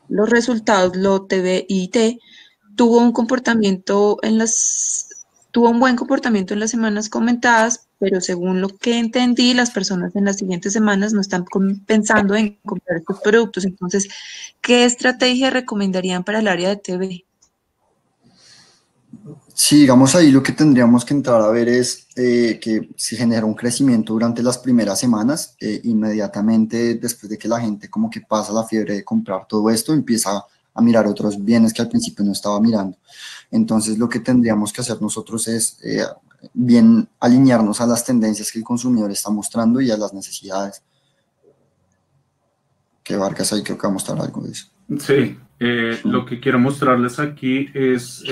los resultados LOTBIT tuvo un buen comportamiento en las semanas comentadas, pero según lo que entendí, las personas en las siguientes semanas no están pensando en comprar estos productos. Entonces, ¿qué estrategia recomendarían para el área de TV? Sí, digamos ahí lo que tendríamos que entrar a ver es que si genera un crecimiento durante las primeras semanas, inmediatamente después de que la gente como que pasa la fiebre de comprar todo esto, empieza a mirar otros bienes que al principio no estaba mirando. Entonces lo que tendríamos que hacer nosotros es bien alinearnos a las tendencias que el consumidor está mostrando y a las necesidades. Que Vargas ahí creo que va a mostrar algo de eso. Sí, lo que quiero mostrarles aquí es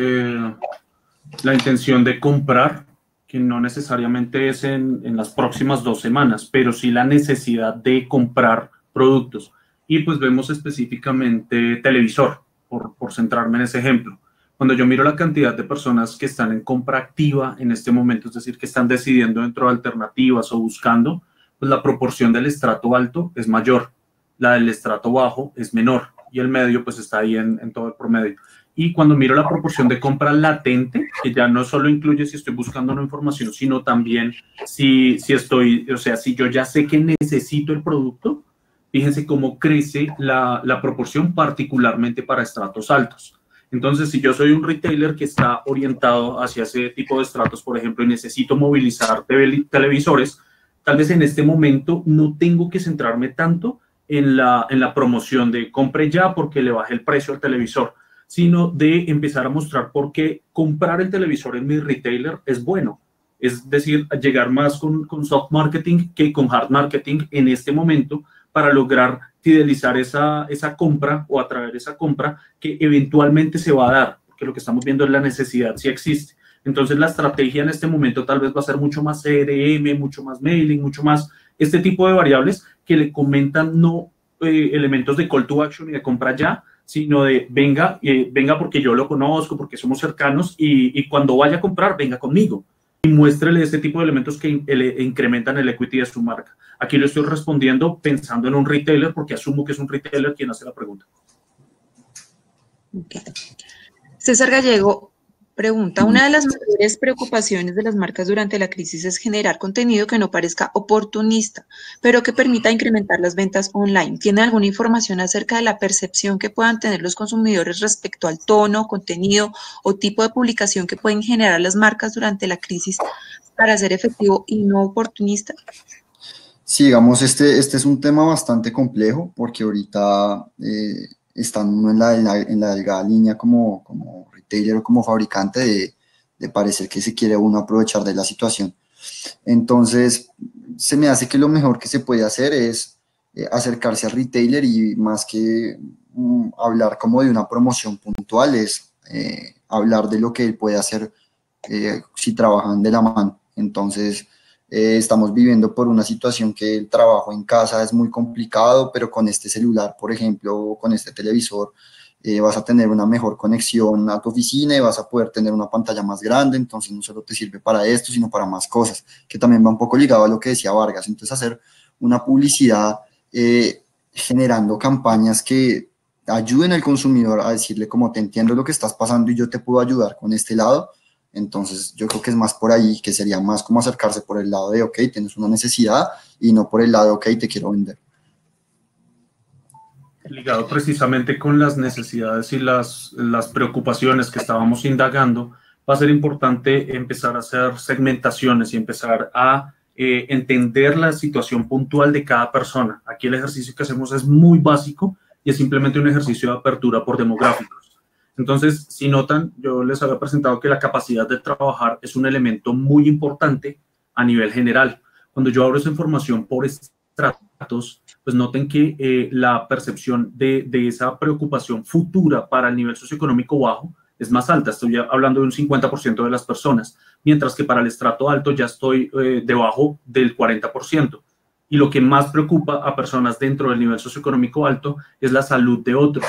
la intención de comprar, que no necesariamente es en las próximas 2 semanas, pero sí la necesidad de comprar productos. Y pues vemos específicamente televisor, por centrarme en ese ejemplo. Cuando yo miro la cantidad de personas que están en compra activa en este momento, es decir, que están decidiendo dentro de alternativas o buscando, pues la proporción del estrato alto es mayor, la del estrato bajo es menor y el medio pues está ahí en todo el promedio. Y cuando miro la proporción de compra latente, que ya no solo incluye si estoy buscando una información, sino también si estoy, o sea, si yo ya sé que necesito el producto, fíjense cómo crece la proporción particularmente para estratos altos. Entonces, si yo soy un retailer que está orientado hacia ese tipo de estratos, por ejemplo, y necesito movilizar televisores, tal vez en este momento no tengo que centrarme tanto en la promoción de compre ya porque le baje el precio al televisor, sino de empezar a mostrar por qué comprar el televisor en mi retailer es bueno. Es decir, llegar más con soft marketing que con hard marketing en este momento para lograr fidelizar esa compra o atraer esa compra que eventualmente se va a dar, porque lo que estamos viendo es la necesidad, si existe. Entonces, la estrategia en este momento tal vez va a ser mucho más CRM, mucho más mailing, mucho más este tipo de variables que le comentan no elementos de call to action y de compra ya, sino de venga porque yo lo conozco, porque somos cercanos y cuando vaya a comprar, venga conmigo. Y muéstrele este tipo de elementos que incrementan el equity de su marca. Aquí lo estoy respondiendo pensando en un retailer porque asumo que es un retailer quien hace la pregunta. Okay. César Gallego pregunta, una de las mayores preocupaciones de las marcas durante la crisis es generar contenido que no parezca oportunista, pero que permita incrementar las ventas online. ¿Tiene alguna información acerca de la percepción que puedan tener los consumidores respecto al tono, contenido o tipo de publicación que pueden generar las marcas durante la crisis para ser efectivo y no oportunista? Sí, digamos, este es un tema bastante complejo porque ahorita están uno en la delgada línea como retailer o como fabricante de parecer que se quiere uno aprovechar de la situación. Entonces, se me hace que lo mejor que se puede hacer es acercarse al retailer y más que hablar como de una promoción puntual, es hablar de lo que él puede hacer si trabajan de la mano. Entonces, estamos viviendo por una situación que el trabajo en casa es muy complicado, pero con este celular, por ejemplo, o con este televisor, vas a tener una mejor conexión a tu oficina y vas a poder tener una pantalla más grande, entonces no solo te sirve para esto, sino para más cosas, que también va un poco ligado a lo que decía Vargas. Entonces hacer una publicidad generando campañas que ayuden al consumidor a decirle como te entiendo lo que estás pasando y yo te puedo ayudar con este lado. Entonces yo creo que es más por ahí, que sería más como acercarse por el lado de, ok, tienes una necesidad y no por el lado de, ok, te quiero vender. Ligado precisamente con las necesidades y las preocupaciones que estábamos indagando, va a ser importante empezar a hacer segmentaciones y empezar a entender la situación puntual de cada persona. Aquí el ejercicio que hacemos es muy básico y es simplemente un ejercicio de apertura por demográficos. Entonces, si notan, yo les había presentado que la capacidad de trabajar es un elemento muy importante a nivel general. Cuando yo abro esa información por estratos, pues noten que la percepción de esa preocupación futura para el nivel socioeconómico bajo es más alta. Estoy hablando de un 50% de las personas, mientras que para el estrato alto ya estoy debajo del 40%. Y lo que más preocupa a personas dentro del nivel socioeconómico alto es la salud de otros.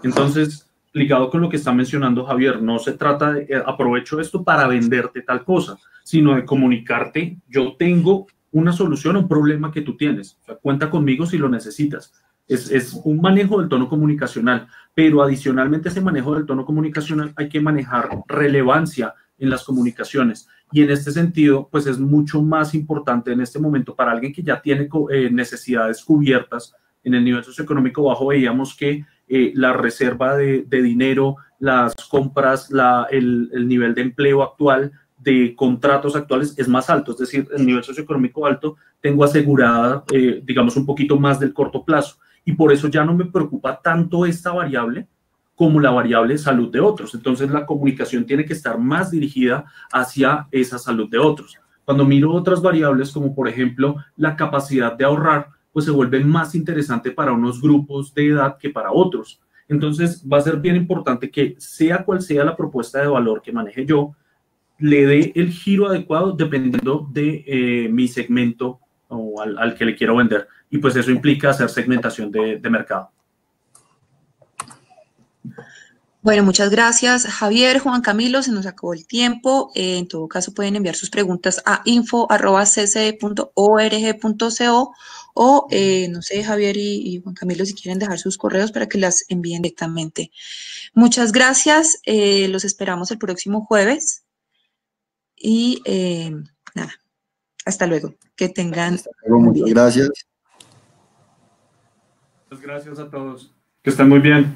Entonces, ligado con lo que está mencionando Javier, no se trata de aprovecho esto para venderte tal cosa, sino de comunicarte, yo tengo una solución a un problema que tú tienes. O sea, cuenta conmigo si lo necesitas. Es un manejo del tono comunicacional, pero adicionalmente a ese manejo del tono comunicacional hay que manejar relevancia en las comunicaciones. Y en este sentido, pues es mucho más importante en este momento para alguien que ya tiene necesidades cubiertas en el nivel socioeconómico bajo. Veíamos que la reserva de dinero, las compras, el nivel de empleo actual, de contratos actuales es más alto, es decir, el nivel socioeconómico alto tengo asegurada, digamos, un poquito más del corto plazo y por eso ya no me preocupa tanto esta variable como la variable salud de otros. Entonces la comunicación tiene que estar más dirigida hacia esa salud de otros. Cuando miro otras variables como por ejemplo la capacidad de ahorrar, pues se vuelve más interesante para unos grupos de edad que para otros. Entonces va a ser bien importante que sea cual sea la propuesta de valor que maneje yo, le dé el giro adecuado dependiendo de mi segmento o al que le quiero vender. Y pues eso implica hacer segmentación de mercado. Bueno, muchas gracias, Javier, Juan Camilo, se nos acabó el tiempo. En todo caso, pueden enviar sus preguntas a info@cce.org.co o, no sé, Javier y Juan Camilo, si quieren dejar sus correos para que las envíen directamente. Muchas gracias, los esperamos el próximo jueves y nada, hasta luego. Que tengan un Muchas día. gracias. Muchas gracias a todos. Que estén muy bien.